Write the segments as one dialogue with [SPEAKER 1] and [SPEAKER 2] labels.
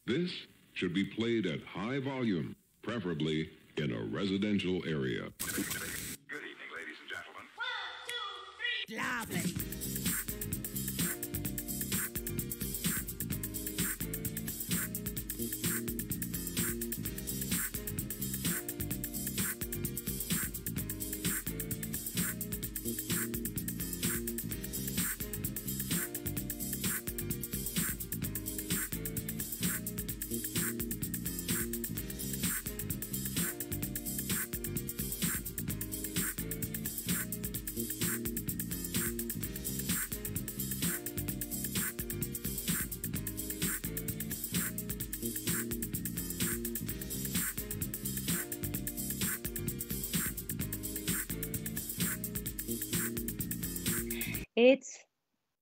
[SPEAKER 1] This should be played at high volume, preferably in a residential area.
[SPEAKER 2] Good evening, ladies and gentlemen.
[SPEAKER 3] 1, 2, 3. Lovely.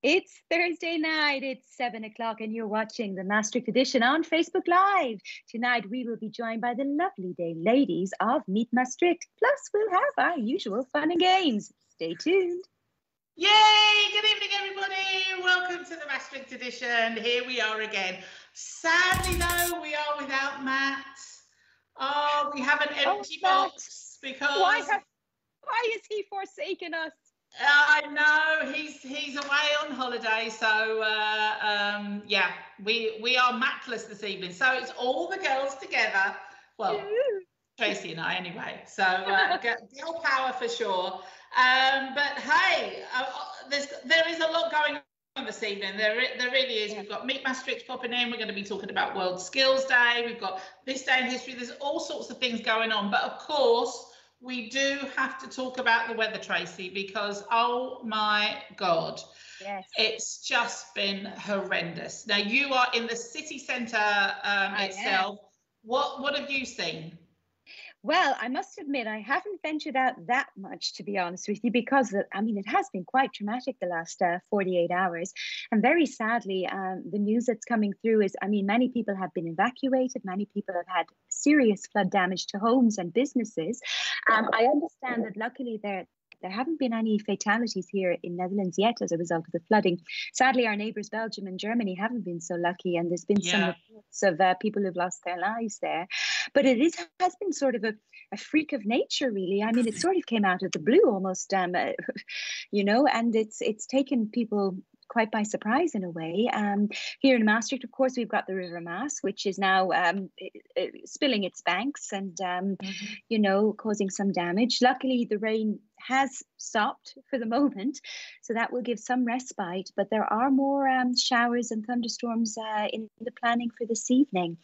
[SPEAKER 4] It's Thursday night, it's 7 o'clock and you're watching the Maastricht edition on Facebook Live. Tonight we will be joined by the lovely ladies of Meet Maastricht. Plus we'll have our usual fun and games. Stay tuned.
[SPEAKER 3] Yay! Good evening everybody. Welcome to the Maastricht edition. Here we are again. Sadly though, we are without Matt. Oh, we have an empty box because...
[SPEAKER 4] Why has he forsaken us?
[SPEAKER 3] I know he's away on holiday, so yeah, we are Matless this evening. So it's all the girls together. Well, Tracy and I anyway. So girl power for sure. But hey, there is a lot going on this evening. There really is. We've got Meet Maastricht popping in. We're going to be talking about World Skills Day. We've got this day in history. There's all sorts of things going on. But of course, we do have to talk about the weather, Tracy, because, oh my God,
[SPEAKER 4] yes,
[SPEAKER 3] it's just been horrendous. Now, you are in the city centre itself. What have you seen?
[SPEAKER 4] Well, I must admit, I haven't ventured out that much, to be honest with you, because, I mean, it has been quite traumatic the last 48 hours. And very sadly, the news that's coming through is, I mean, many people have been evacuated. Many people have had serious flood damage to homes and businesses. I understand that luckily there haven't been any fatalities here in Netherlands yet as a result of the flooding. Sadly, our neighbours Belgium and Germany haven't been so lucky, and there's been some reports of people who've lost their lives there. But it has been sort of a freak of nature, really. I mean, it sort of came out of the blue almost, you know, and it's taken people quite by surprise in a way. Here in Maastricht, of course, we've got the River Maas, which is now spilling its banks and, you know, causing some damage. Luckily, the rain has stopped for the moment, so that will give some respite, but there are more showers and thunderstorms in the planning for this evening.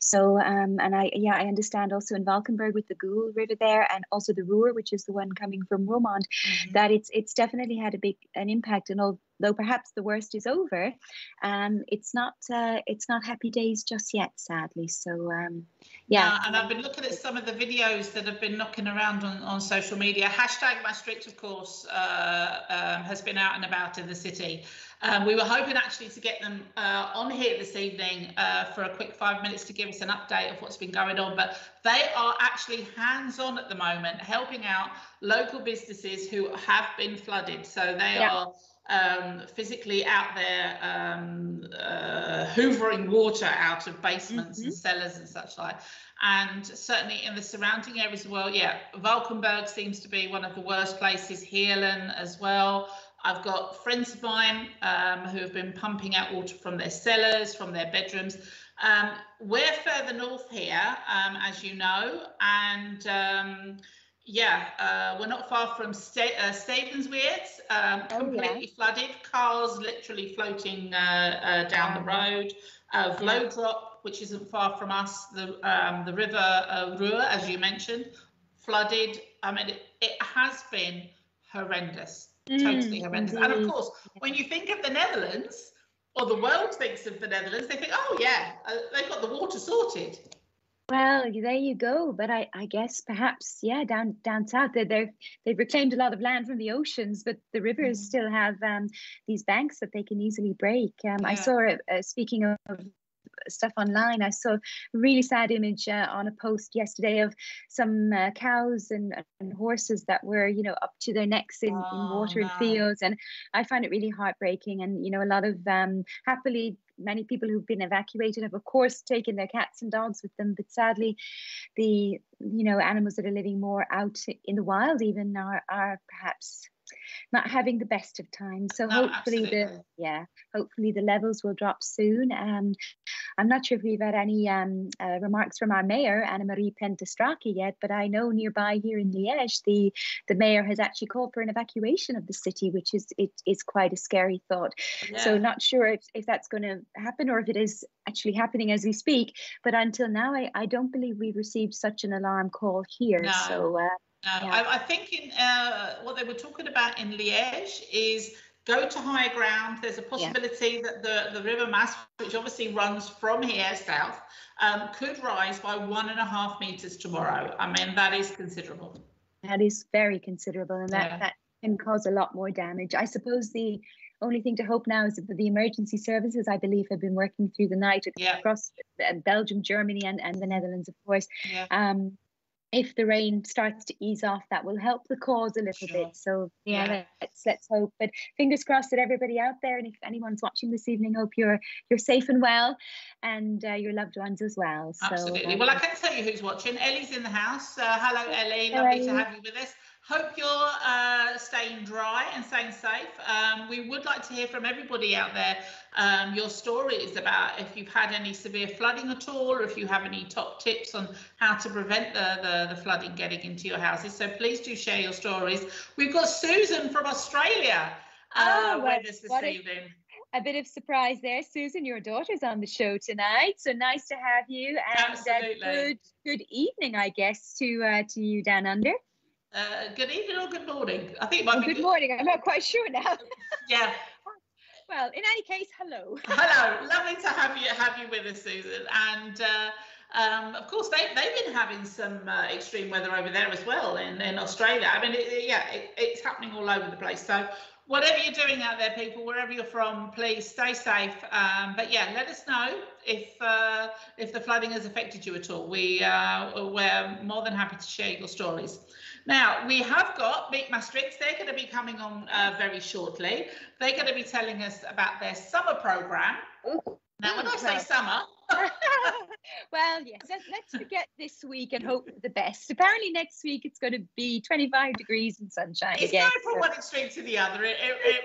[SPEAKER 4] So and I understand also in Valkenburg with the Goul River there, and also the Ruhr, which is the one coming from Roermond, that it's definitely had an impact. And although perhaps the worst is over, it's not happy days just yet, sadly. So yeah.
[SPEAKER 3] And I've been looking at some of the videos that have been knocking around on social media. Hashtag Maastricht, of course, has been out and about in the city. We were hoping actually to get them on here this evening for a quick 5 minutes to give us an update of what's been going on, but they are actually hands-on at the moment, helping out local businesses who have been flooded. So they are physically out there hoovering water out of basements and cellars and such like. And certainly in the surrounding areas as well. Yeah, Valkenburg seems to be one of the worst places, Heerlen as well. I've got friends of mine who have been pumping out water from their cellars, from their bedrooms. We're further north here, as you know, and we're not far from Stevensweert, completely flooded, cars literally floating down the road. Vlodrop, which isn't far from us, the river Ruhr, as you mentioned, flooded. I mean, it has been horrendous, totally horrendous. And of course, when you think of the Netherlands, or the world thinks of the Netherlands, they think, oh yeah, they've got the water sorted.
[SPEAKER 4] Well, there you go. But I guess perhaps, yeah, down south, they've reclaimed a lot of land from the oceans, but the rivers still have these banks that they can easily break. I saw, speaking of stuff online. I saw a really sad image on a post yesterday of some cows and horses that were, you know, up to their necks in water and fields. And I find it really heartbreaking. And, you know, a lot of happily, many people who've been evacuated have, of course, taken their cats and dogs with them. But sadly, the, you know, animals that are living more out in the wild even are perhaps not having the best of times. So hopefully hopefully the levels will drop soon. I'm not sure if we've had any remarks from our mayor, Anne-Marie Pentestraki, yet, but I know nearby here in Liège, the mayor has actually called for an evacuation of the city, which is quite a scary thought. Yeah. So not sure if that's going to happen or if it is actually happening as we speak. But until now, I don't believe we've received such an alarm call here. No. So.
[SPEAKER 3] I think in what they were talking about in Liège is go to higher ground. There's a possibility that the River Maas, which obviously runs from here south, could rise by 1.5 meters tomorrow. I mean, that is considerable.
[SPEAKER 4] That is very considerable, and that can cause a lot more damage. I suppose the only thing to hope now is that the emergency services, I believe, have been working through the night across Belgium, Germany, and the Netherlands, of course. Yeah. If the rain starts to ease off, that will help the cause a little bit. So let's hope. But fingers crossed that everybody out there, and if anyone's watching this evening, hope you're safe and well, and your loved ones as well. So,
[SPEAKER 3] absolutely. Well, I can tell you who's watching. Ellie's in the house. Hello, Ellie. Lovely to have you with us. Hope you're staying dry and staying safe. We would like to hear from everybody out there your stories about if you've had any severe flooding at all, or if you have any top tips on how to prevent the flooding getting into your houses. So please do share your stories. We've got Susan from Australia with us this evening.
[SPEAKER 4] A bit of surprise there, Susan. Your daughter's on the show tonight, so nice to have you. And good evening, I guess, to you down under.
[SPEAKER 3] Good evening or good morning? I think it might be
[SPEAKER 4] good morning. I'm not quite sure now.
[SPEAKER 3] Yeah.
[SPEAKER 4] Well, in any case, hello.
[SPEAKER 3] Hello. Lovely to have you with us, Susan. And of course, they've been having some extreme weather over there as well in Australia. I mean, it's happening all over the place. So whatever you're doing out there, people, wherever you're from, please stay safe. But yeah, let us know if the flooding has affected you at all. We're more than happy to share your stories. Now, we have got Meet Maastricht. They're going to be coming on very shortly. They're going to be telling us about their summer programme. Now, when I say summer...
[SPEAKER 4] Well, yes, let's forget this week and hope for the best. Apparently next week it's going to be 25 degrees and sunshine
[SPEAKER 3] again. It's going from one extreme to the other. It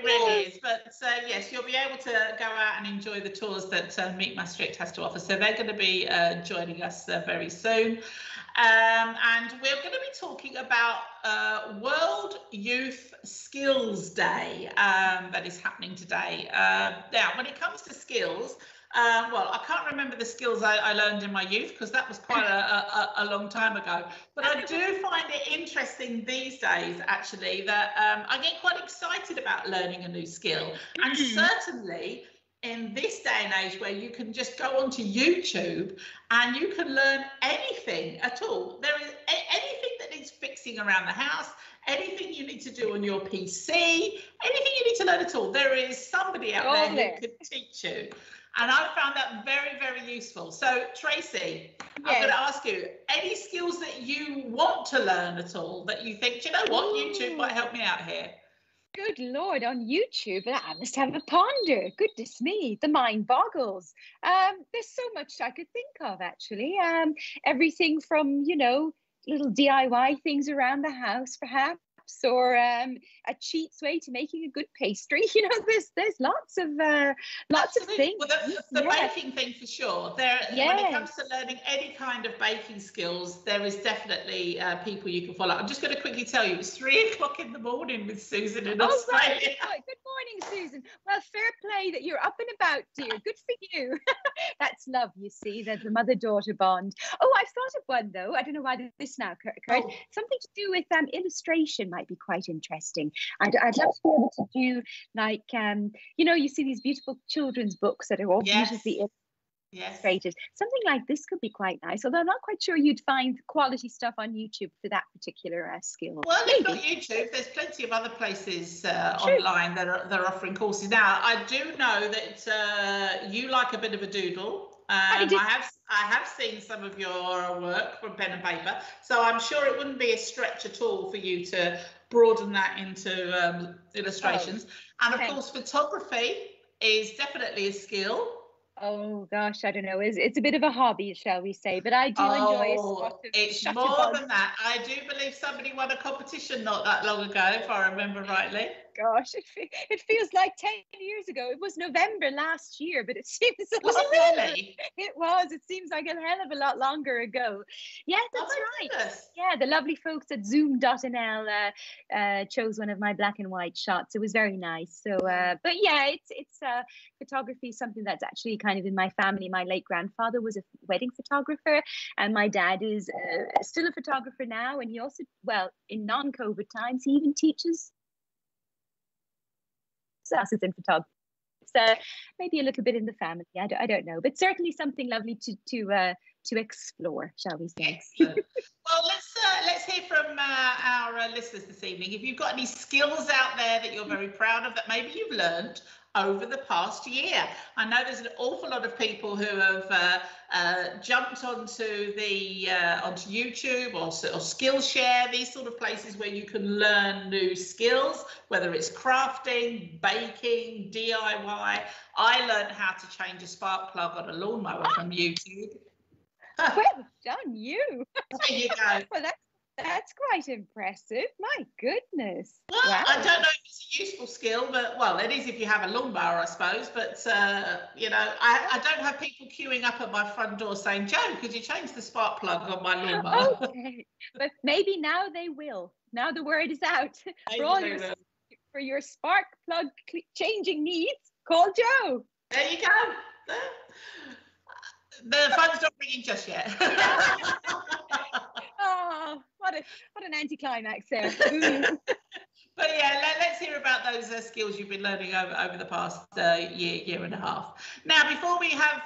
[SPEAKER 3] really is. But yes, you'll be able to go out and enjoy the tours that Meet Maastricht has to offer. So they're going to be joining us very soon. And we're going to be talking about World Youth Skills Day that is happening today. Now, when it comes to skills, well, I can't remember the skills I learned in my youth because that was quite a long time ago. But I do find it interesting these days, actually, that I get quite excited about learning a new skill. And certainly in this day and age where you can just go onto YouTube and you can learn anything at all. There is anything that needs fixing around the house, anything you need to do on your PC, anything you need to learn at all. There is somebody out there who could teach you. And I found that very, very useful. So, Tracy, I'm going to ask you, any skills that you want to learn at all that you think, do you know what, YouTube might help me out here?
[SPEAKER 4] Good Lord, on YouTube, I must have a ponder. Goodness me, the mind boggles. There's so much I could think of, actually. Everything from, you know, little DIY things around the house, perhaps, or a cheat's way to making a good pastry. You know, there's lots of things.
[SPEAKER 3] Well, the baking thing for sure. When it comes to learning any kind of baking skills, there is definitely people you can follow. I'm just going to quickly tell you, it's 3 o'clock in the morning with Susan in Australia.
[SPEAKER 4] Right. Good morning, Susan. Well, fair play that you're up and about, dear. Good for you. That's love, you see, the mother-daughter bond. Oh, I've thought of one, though. I don't know why this now occurred. Something to do with illustration might be quite interesting. I'd love to be able to do, like, you know, you see these beautiful children's books that are all beautifully
[SPEAKER 3] Yes.
[SPEAKER 4] Illustrated. Something like this could be quite nice, although I'm not quite sure you'd find quality stuff on YouTube for that particular skill.
[SPEAKER 3] Well, if not
[SPEAKER 4] Maybe.
[SPEAKER 3] YouTube, there's plenty of other places
[SPEAKER 4] Sure.
[SPEAKER 3] online that are offering courses. Now, I do know that you like a bit of a doodle. I have seen some of your work from pen and paper, so I'm sure it wouldn't be a stretch at all for you to broaden that into illustrations. And of course, photography is definitely a skill.
[SPEAKER 4] Oh gosh, I don't know. It's a bit of a hobby, shall we say? But I do enjoy it.
[SPEAKER 3] It's more than that. I do believe somebody won a competition not that long ago, if I remember rightly.
[SPEAKER 4] Gosh, it feels like 10 years ago. It was November last year, but it seems
[SPEAKER 3] was it really?
[SPEAKER 4] It was. It seems like a hell of a lot longer ago. Yeah, that's right. Goodness. Yeah, the lovely folks at Zoom.nl chose one of my black and white shots. It was very nice. So, but yeah, it's photography is something that's actually kind of in my family. My late grandfather was a wedding photographer, and my dad is still a photographer now. And he also, well, in non-COVID times, he even teaches classes in photography. So maybe a little bit in the family. I don't know, but certainly something lovely to explore, shall we say?
[SPEAKER 3] Excellent. Well, let's hear from our listeners this evening. If you've got any skills out there that you're very proud of that maybe you've learned over the past year. I know there's an awful lot of people who have jumped onto onto YouTube or Skillshare, these sort of places where you can learn new skills, whether it's crafting, baking, DIY. I learned how to change a spark plug on a lawnmower from YouTube.
[SPEAKER 4] Well done, you.
[SPEAKER 3] There you go.
[SPEAKER 4] Well, that's quite impressive. My goodness.
[SPEAKER 3] Well, wow. I don't know if it's a useful skill, but well, it is if you have a lawnmower, I suppose. But you know, I don't have people queuing up at my front door saying, "Joe, could you change the spark plug on my lawnmower?"
[SPEAKER 4] Okay, but maybe now they will. Now the word is out for your spark plug changing needs. Call Joe.
[SPEAKER 3] There you go. The phone's not ringing just yet.
[SPEAKER 4] Oh, what an anticlimax there.
[SPEAKER 3] But yeah, let's hear about those skills you've been learning over the past year and a half. Now, before we have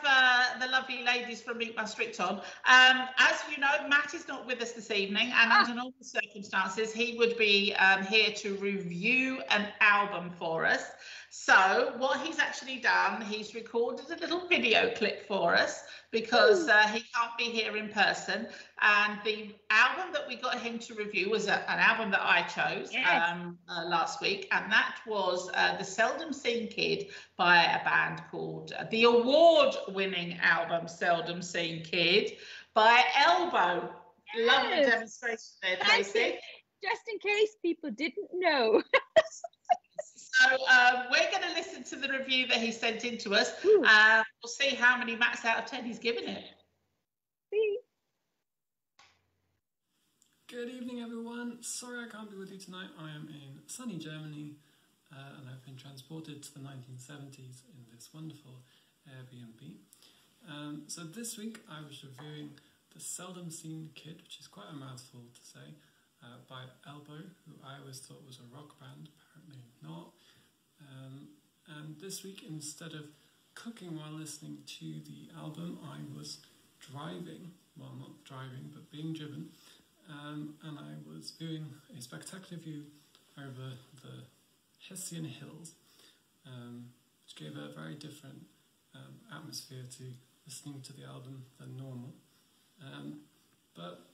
[SPEAKER 3] the lovely ladies from Meet Maastricht on, as you know, Matt is not with us this evening, and under normal circumstances, he would be here to review an album for us. So what he's actually done, he's recorded a little video clip for us because he can't be here in person. And the album that we got him to review was an album that I chose last week. And that was The Seldom Seen Kid by a band called the award-winning album Seldom Seen Kid by Elbow. Yes. Lovely demonstration there, Tracy.
[SPEAKER 4] Just in case people didn't know.
[SPEAKER 3] So we're going to listen to the review that he sent in to us. We'll see how many Mats out of 10 he's given it.
[SPEAKER 4] See.
[SPEAKER 5] Good evening, everyone. Sorry I can't be with you tonight. I am in sunny Germany and I've been transported to the 1970s in this wonderful Airbnb. So this week I was reviewing The Seldom Seen Kid, which is quite a mouthful to say, by Elbow, who I always thought was a rock band, apparently not. And this week, instead of cooking while listening to the album, I was driving, well, not driving, but being driven, and I was viewing a spectacular view over the Hessian hills, which gave a very different atmosphere to listening to the album than normal. But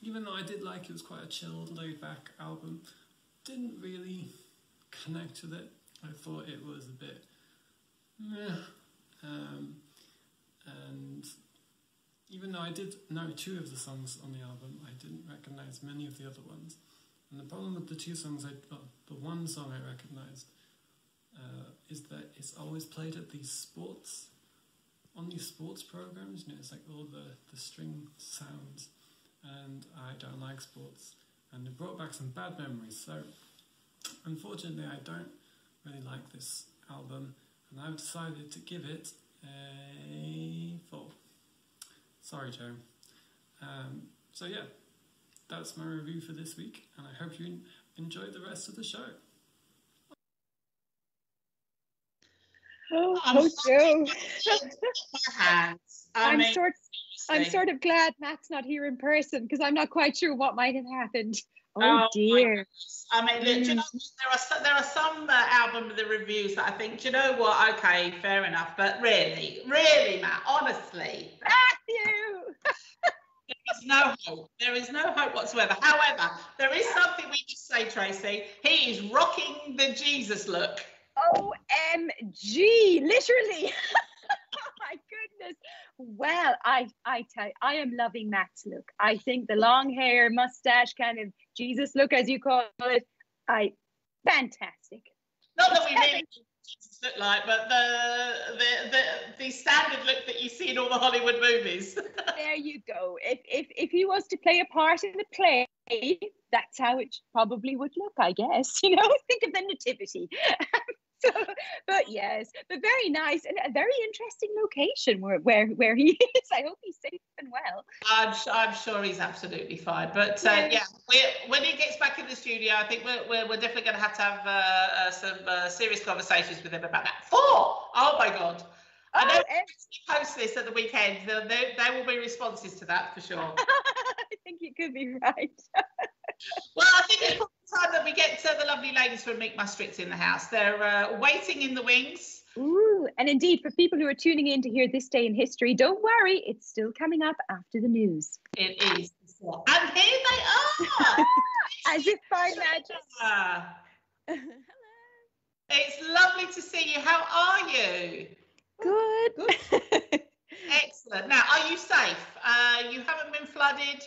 [SPEAKER 5] even though I did like it, was quite a chilled, laid-back album, didn't really connect with it. I thought it was a bit meh. And even though I did know 2 of the songs on the album, I didn't recognise many of the other ones. And the problem with the 2 songs, the one song I recognised, is that it's always played at these sports programs. You know, it's like all the string sounds, and I don't like sports. And it brought back some bad memories. So unfortunately, I don't really like this album, and I've decided to give it a 4. Sorry, Joe. So yeah, that's my review for this week, and I hope you enjoy the rest of the show.
[SPEAKER 4] Oh, Joe. I'm
[SPEAKER 3] seriously.
[SPEAKER 4] sort of glad Matt's not here in person because I'm not quite sure what might have happened. Oh dear.
[SPEAKER 3] I mean, look, do you know, there are some album of the reviews that I think, do you know what? Okay, fair enough, but really, Matt, honestly,
[SPEAKER 4] Matthew.
[SPEAKER 3] there is no hope. There is no hope whatsoever. However, there is something we can say, Tracy. He is rocking the Jesus look.
[SPEAKER 4] OMG, literally. Oh my goodness. Well, I tell you, I am loving Matt's look. I think the long hair, mustache, kind of Jesus look, as you call it, fantastic.
[SPEAKER 3] Not that we really Jesus look like, but the standard look that you see in all the Hollywood movies.
[SPEAKER 4] There you go. If he was to play a part in a play, that's how it probably would look, I guess. You know, think of the nativity. So, but yes, but very nice and a very interesting location where he is. I hope he's safe and well.
[SPEAKER 3] I'm sure he's absolutely fine. But yeah, when he gets back in the studio, I think we're definitely going to have some serious conversations with him about that. Oh my God. I know if you post this at the weekend, there will be responses to that for sure.
[SPEAKER 4] I think you could be right.
[SPEAKER 3] Well, I think it's time that we get the lovely ladies from Meet Maastricht in the house. They're waiting in the wings.
[SPEAKER 4] Ooh, and indeed, for people who are tuning in to hear This Day in History, don't worry, it's still coming up after the news.
[SPEAKER 3] It is. And here they are!
[SPEAKER 4] As if by magic.
[SPEAKER 3] Hello. It's lovely to see you. How are you?
[SPEAKER 6] Good.
[SPEAKER 3] Excellent. Now, are you safe? You haven't been flooded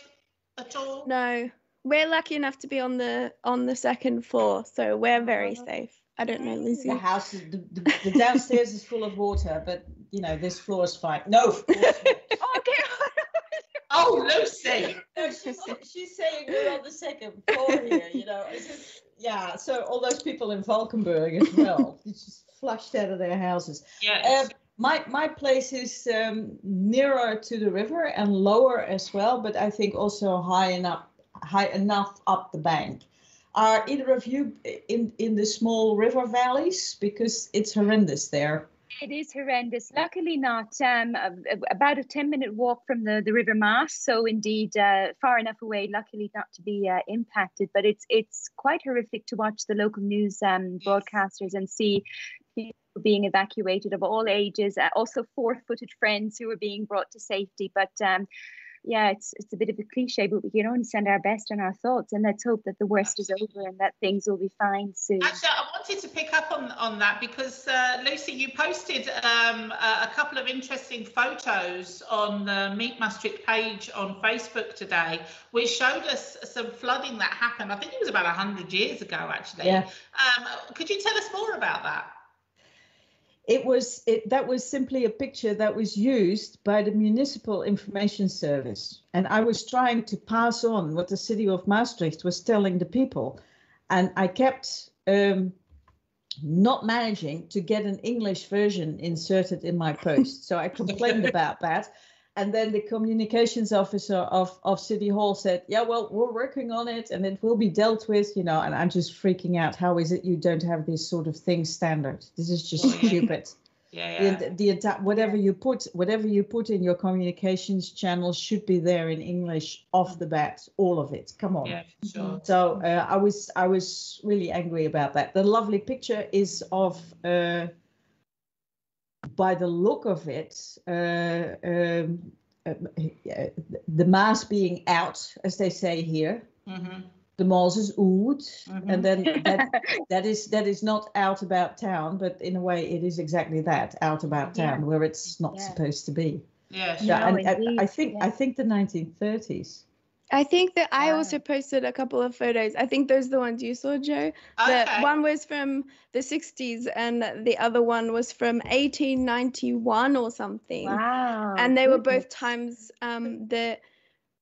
[SPEAKER 3] at all?
[SPEAKER 6] No, we're lucky enough to be on the second floor, so we're very safe. I don't know, Lucy.
[SPEAKER 7] The house, the downstairs is full of water, but you know this floor is fine. No, of course not.
[SPEAKER 4] Okay.
[SPEAKER 3] Oh, Lucy.
[SPEAKER 7] No, she's saying we're on the second floor here. You know, it's just, yeah. So all those people in Valkenburg as well, it's just flushed out of their houses.
[SPEAKER 3] Yes.
[SPEAKER 7] My place is nearer to the river and lower as well, but I think also high enough up the bank. Are either of you in the small river valleys? Because it's horrendous there.
[SPEAKER 4] It is horrendous. Luckily not. About a 10-minute walk from the River Maas, so indeed far enough away, luckily not to be impacted. But it's quite horrific to watch the local news broadcasters and see people being evacuated of all ages, also 4-footed friends who are being brought to safety. But yeah, it's a bit of a cliche, but we can only send our best and our thoughts, and let's hope that the worst is over and that things will be fine soon.
[SPEAKER 3] Actually, I wanted to pick up on that because Lucy, you posted a couple of interesting photos on the Meet Maastricht page on Facebook today, which showed us some flooding that happened. I think it was about 100 years ago, actually.
[SPEAKER 7] Yeah.
[SPEAKER 3] Could you tell us more about that?
[SPEAKER 7] That was simply a picture that was used by the Municipal Information Service. And I was trying to pass on what the city of Maastricht was telling the people. And I kept not managing to get an English version inserted in my post. So I complained about that. And then the communications officer of City Hall said, yeah, well, we're working on it and it will be dealt with, you know, and I'm just freaking out. How is it you don't have this sort of thing standard? This is just stupid.
[SPEAKER 3] Yeah.
[SPEAKER 7] Whatever you put in your communications channels should be there in English off the bat, all of it. Come on.
[SPEAKER 3] Yeah, sure.
[SPEAKER 7] So I was really angry about that. The lovely picture is of by the look of it, the Maas being out, as they say here. Mm-hmm. The Maas is oud, and then that is not out about town, but in a way it is exactly that, out about town, where it's not supposed to be.
[SPEAKER 3] Yeah,
[SPEAKER 7] sure. And I think the 1930s.
[SPEAKER 6] I think that I also posted a couple of photos. I think those are the ones you saw, Joe. The one was from the 60s and the other one was from 1891 or something. Wow. And they were both times the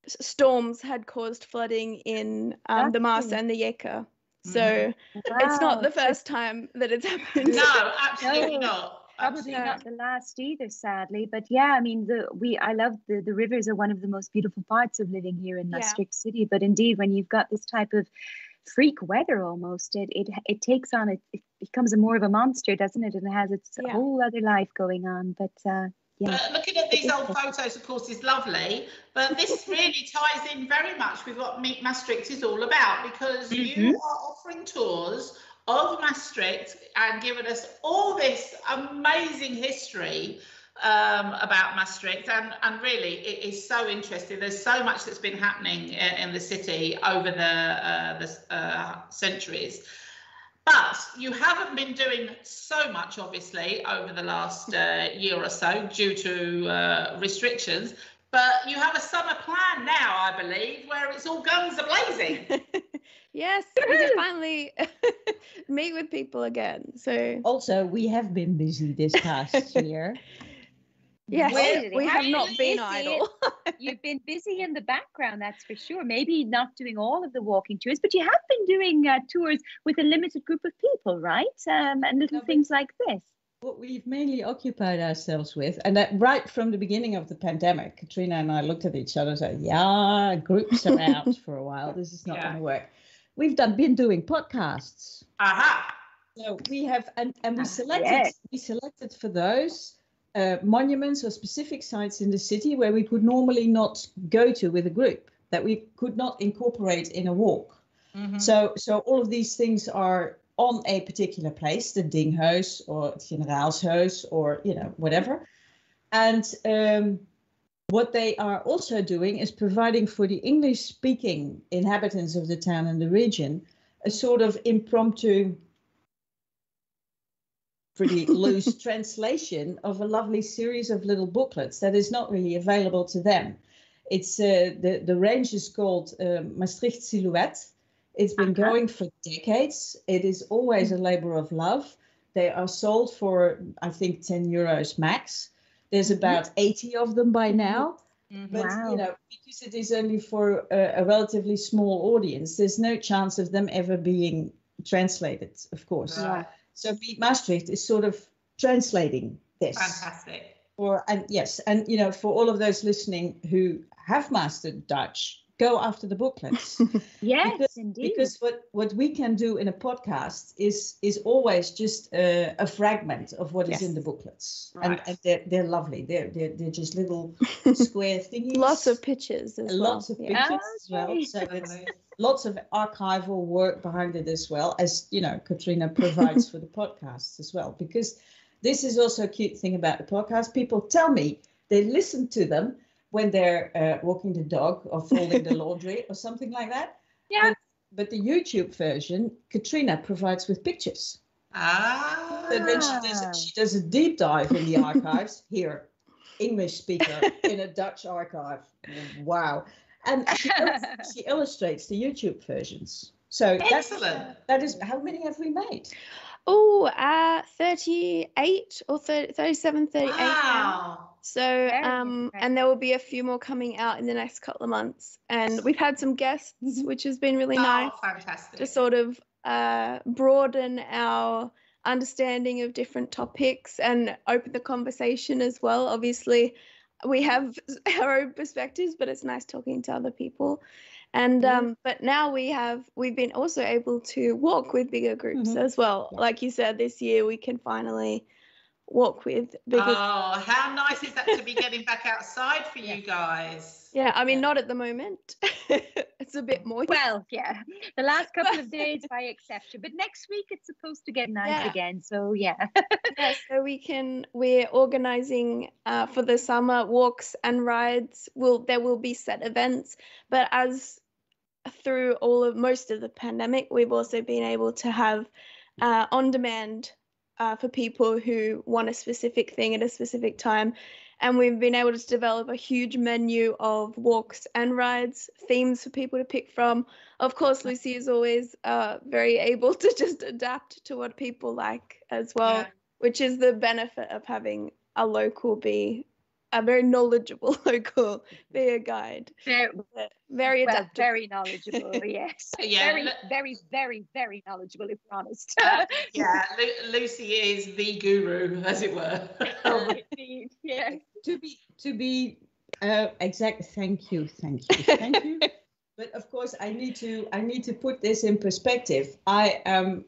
[SPEAKER 6] storms had caused flooding in the Maas and the Ayer. So it's not the first time that it's happened.
[SPEAKER 3] No, absolutely not.
[SPEAKER 4] Probably not the last either, sadly. But yeah, I mean, I love the rivers are one of the most beautiful parts of living here in Maastricht City. But indeed, when you've got this type of freak weather almost. It takes on, it becomes more of a monster, doesn't it? And it has its whole other life going on. But yeah.
[SPEAKER 3] But looking at these old photos, of course, is lovely. But this really ties in very much with what Meet Maastricht is all about, because you are offering tours of Maastricht and giving us all this amazing history about Maastricht, and really it is so interesting. There's so much that's been happening in the city over the centuries, but you haven't been doing so much, obviously, over the last year or so due to restrictions. But you have a summer plan now, I believe, where it's all guns a-blazing.
[SPEAKER 6] Yes, we can finally meet with people again. So
[SPEAKER 7] also, we have been busy this past year.
[SPEAKER 6] Yes, we have not been idle.
[SPEAKER 4] You've been busy in the background, that's for sure. Maybe not doing all of the walking tours, but you have been doing tours with a limited group of people, right? And little things like this.
[SPEAKER 7] What we've mainly occupied ourselves with, and that right from the beginning of the pandemic, Katrina and I looked at each other and said, yeah, groups are out for a while. This is not going to work. We've been doing podcasts.
[SPEAKER 3] Aha.
[SPEAKER 7] So we have, and we selected for those monuments or specific sites in the city where we could normally not go to with a group, that we could not incorporate in a walk. So all of these things are on a particular place, the Dinghuis or het Generaalshuis or, whatever. And what they are also doing is providing for the English-speaking inhabitants of the town and the region a sort of impromptu, pretty loose translation of a lovely series of little booklets that is not really available to them. It's the range is called Maastricht Silhouette. It's been going for decades. It is always a labor of love. They are sold for, I think, €10 max. There's about 80 of them by now. But, because it is only for a relatively small audience, there's no chance of them ever being translated, of course.
[SPEAKER 3] Right.
[SPEAKER 7] So Meet Maastricht is sort of translating this.
[SPEAKER 3] Fantastic.
[SPEAKER 7] And for all of those listening who have mastered Dutch, go after the booklets.
[SPEAKER 4] Yes, indeed.
[SPEAKER 7] Because what we can do in a podcast is always just a fragment of what is in the booklets.
[SPEAKER 3] Right.
[SPEAKER 7] And they're lovely. They're just little square thingies.
[SPEAKER 6] Lots of pictures as well.
[SPEAKER 7] Lots of pictures as well. So it's lots of archival work behind it as well, as Katrina provides for the podcasts as well. Because this is also a cute thing about the podcast. People tell me they listen to them when they're walking the dog or folding the laundry or something like that.
[SPEAKER 4] Yeah.
[SPEAKER 7] But the YouTube version, Katrina provides with pictures.
[SPEAKER 3] Ah.
[SPEAKER 7] So then she does a deep dive in the archives. Here, English speaker in a Dutch archive. Wow. And she illustrates the YouTube versions. So
[SPEAKER 3] excellent.
[SPEAKER 7] That is, how many have we made?
[SPEAKER 6] Oh, 38 or 37, 38
[SPEAKER 3] Wow.
[SPEAKER 6] now. So, and there will be a few more coming out in the next couple of months. And we've had some guests, which has been really nice.
[SPEAKER 3] Fantastic.
[SPEAKER 6] To sort of broaden our understanding of different topics and open the conversation as well. Obviously, we have our own perspectives, but it's nice talking to other people. And but now we've been also able to walk with bigger groups as well. Yeah. Like you said, this year we can finally walk with bigger.
[SPEAKER 3] Oh, how nice is that to be getting back outside for you guys?
[SPEAKER 6] Yeah, I mean, not at the moment. It's a bit more.
[SPEAKER 4] Well, yeah, the last couple of days by exception, but next week it's supposed to get nice again. So yeah.
[SPEAKER 6] So we're organizing for the summer walks and rides. There will be set events, but as through most of the pandemic, we've also been able to have on demand for people who want a specific thing at a specific time. And we've been able to develop a huge menu of walks and rides, themes for people to pick from. Of course, Lucy is always very able to just adapt to what people like as well, which is the benefit of having a very knowledgeable local be a guide. Very adaptable.
[SPEAKER 4] Very knowledgeable, yes.
[SPEAKER 3] Yeah.
[SPEAKER 4] Very, very, very knowledgeable, if we're honest.
[SPEAKER 3] Lucy is the guru, as it were.
[SPEAKER 4] Oh, indeed, yeah.
[SPEAKER 7] To be exact. Thank you. But of course, I need to put this in perspective. I am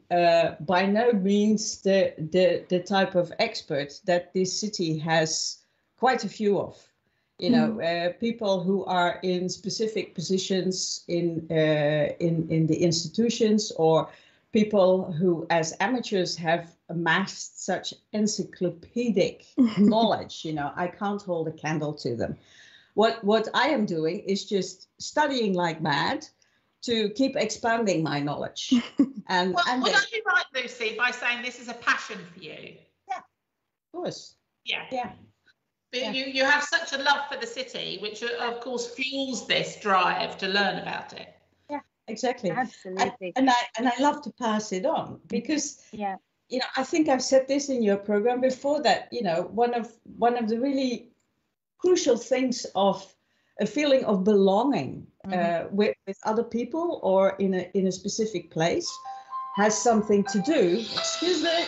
[SPEAKER 7] by no means the type of expert that this city has quite a few of. You know, people who are in specific positions in the institutions, or people who, as amateurs, have amassed such encyclopedic knowledge. You know, I can't hold a candle to them. What I am doing is just studying like mad to keep expanding my knowledge. And
[SPEAKER 3] well,
[SPEAKER 7] and
[SPEAKER 3] would I be right, Lucy, by saying this is a passion for you?
[SPEAKER 7] Yeah, of course.
[SPEAKER 3] Yeah. But you have such a love for the city, which of course fuels this drive to learn about it.
[SPEAKER 7] Yeah, exactly.
[SPEAKER 4] Absolutely.
[SPEAKER 7] And I love to pass it on, because you know, I think I've said this in your program before, that you know, one of the really crucial things of a feeling of belonging with other people, or in a specific place, has something to do. Excuse me.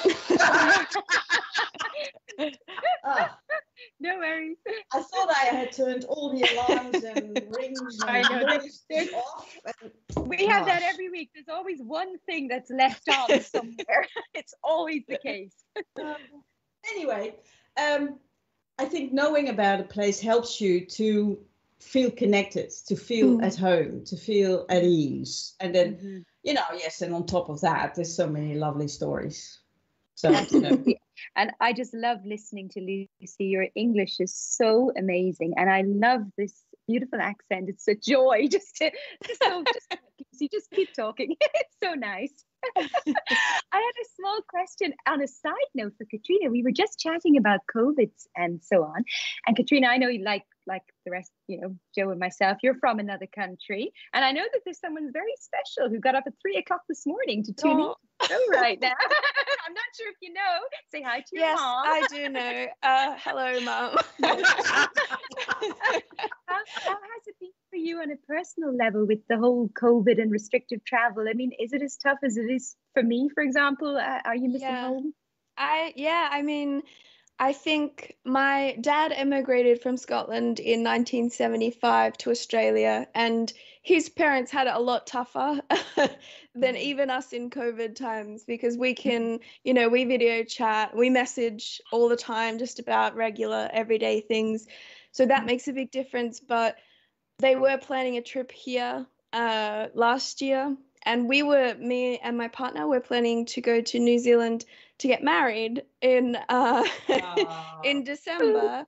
[SPEAKER 4] No worries.
[SPEAKER 7] I thought I had turned all the alarms and rings and noises off.
[SPEAKER 4] We have that every week. There's always one thing that's left on somewhere. It's always the case.
[SPEAKER 7] Anyway, I think knowing about a place helps you to feel connected, to feel at home, to feel at ease. And then, you know, yes, and on top of that, there's so many lovely stories. So, you know.
[SPEAKER 4] And I just love listening to Lucy. Your English is so amazing. And I love this beautiful accent. It's a joy just keep talking. It's so nice. I had a small question on a side note for Katrina. We were just chatting about COVID and so on. And Katrina, I know you like the rest, you know, Joe and myself, you're from another country. And I know that there's someone very special who got up at 3 o'clock this morning to tune in right now. I'm not sure if you know. Say hi to your mom.
[SPEAKER 6] Yes, I do know. Hello, Mum.
[SPEAKER 4] How has it been for you on a personal level with the whole COVID and restrictive travel? I mean, is it as tough as it is for me, for example? Are you missing home?
[SPEAKER 6] I mean, I think my dad immigrated from Scotland in 1975 to Australia, and his parents had it a lot tougher than even us in COVID times, because we can, you know, we video chat, we message all the time, just about regular everyday things. So that makes a big difference. But they were planning a trip here last year, and me and my partner were planning to go to New Zealand to get married in in December.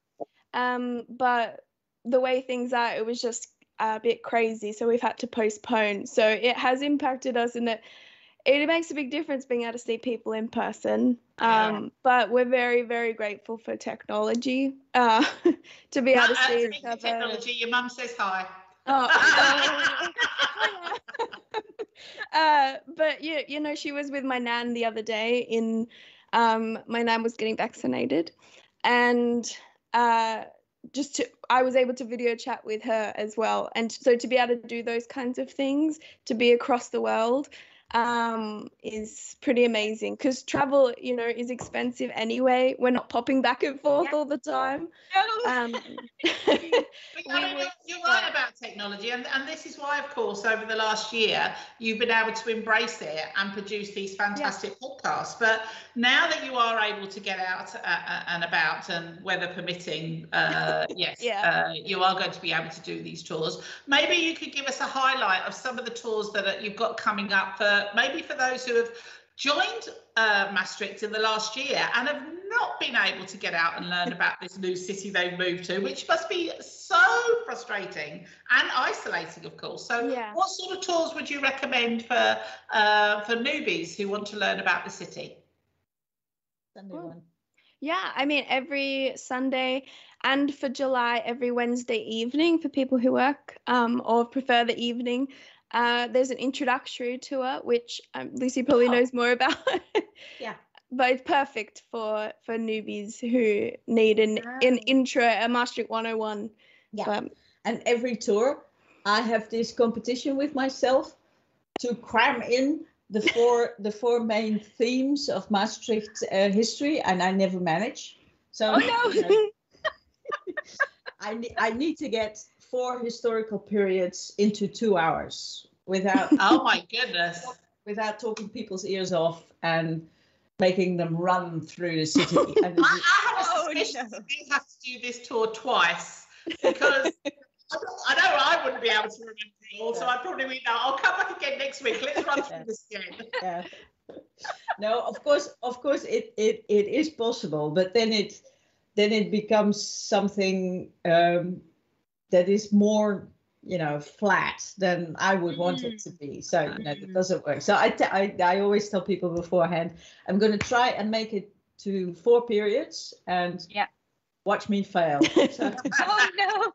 [SPEAKER 6] But the way things are, it was just a bit crazy, so we've had to postpone. So it has impacted us in that it makes a big difference being able to see people in person. But we're very, very grateful for technology to be able to see each other.
[SPEAKER 3] Technology, your mum says hi.
[SPEAKER 6] But you know, she was with my nan the other day. My nan was getting vaccinated, and I was able to video chat with her as well. And so to be able to do those kinds of things, to be across the world, is pretty amazing, because travel, you know, is expensive anyway. We're not popping back and forth all the time.
[SPEAKER 3] You're right about technology, and this is why, of course, over the last year you've been able to embrace it and produce these fantastic podcasts. But now that you are able to get out and about, and weather permitting, you are going to be able to do these tours. Maybe you could give us a highlight of some of the tours that you've got coming up for those who have joined Maastricht in the last year and have not been able to get out and learn about this new city they've moved to, which must be so frustrating and isolating, of course. So what sort of tours would you recommend for newbies who want to learn about the city?
[SPEAKER 7] Sunday one.
[SPEAKER 6] Yeah, I mean, every Sunday, and for July, every Wednesday evening for people who work or prefer the evening. There's an introductory tour, which Lucy probably knows more about. But it's perfect for newbies who need an intro, a Maastricht 101.
[SPEAKER 7] And every tour, I have this competition with myself to cram in the four main themes of Maastricht history, and I never manage. So I need to get 4 historical periods into 2 hours without
[SPEAKER 3] oh my goodness,
[SPEAKER 7] without talking people's ears off and making them run through the city. And
[SPEAKER 3] I have a suspicion that we have to do this tour twice because I know I wouldn't be able to remember it all, so I'd probably be, no, I'll come back again next week. Let's run through this again.
[SPEAKER 7] Yeah. No, of course, it is possible, but then it becomes something that is more, flat than I would want it to be. So it doesn't work. So I always tell people beforehand, I'm going to try and make it to 4 periods, and watch me fail. So.
[SPEAKER 4] Oh no,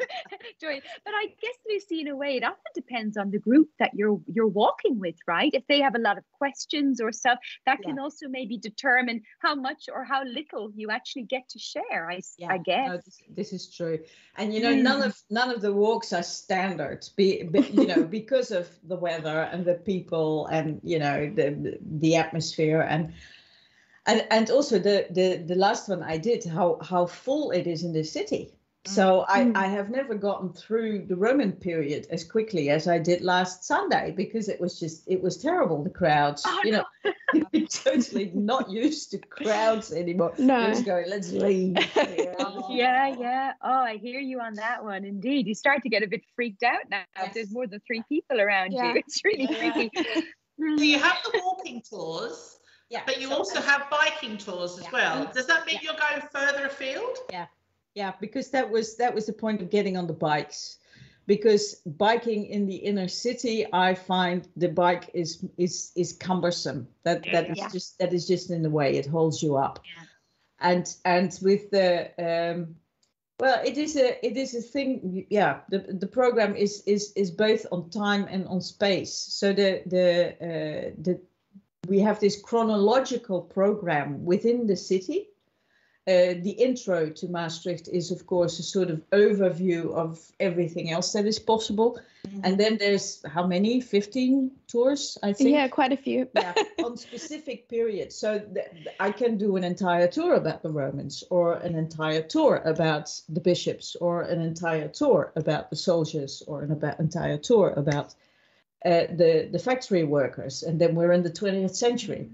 [SPEAKER 4] Joy. But I guess, Lucy, in a way, it often depends on the group that you're walking with, right? If they have a lot of questions or stuff, that can also maybe determine how much or how little you actually get to share. I guess.
[SPEAKER 7] No, this is true, and none of the walks are standard, because of the weather and the people and the atmosphere and also the last one I did, how full it is in the city. So I have never gotten through the Roman period as quickly as I did last Sunday, because it was terrible, the crowds. You're totally not used to crowds anymore.
[SPEAKER 6] No.
[SPEAKER 7] Just going, let's leave.
[SPEAKER 4] Yeah. Oh, I hear you on that one. Indeed, you start to get a bit freaked out now. If there's more than 3 people around you. It's really freaky.
[SPEAKER 3] So you have the walking tours. Yeah, but you also have biking tours as well. Does that mean you're going further afield?
[SPEAKER 7] Yeah, because that was the point of getting on the bikes. Because biking in the inner city, I find the bike is cumbersome. That is just in the way. It holds you up. Yeah. And with the it is a thing. Yeah, the program is both on time and on space. So we have this chronological program within the city. The intro to Maastricht is, of course, a sort of overview of everything else that is possible. And then there's how many? 15 tours, I think.
[SPEAKER 6] Yeah, quite a few.
[SPEAKER 7] On specific periods. So I can do an entire tour about the Romans, or an entire tour about the bishops, or an entire tour about the soldiers, or an entire tour about the factory workers, and then we're in the 20th century.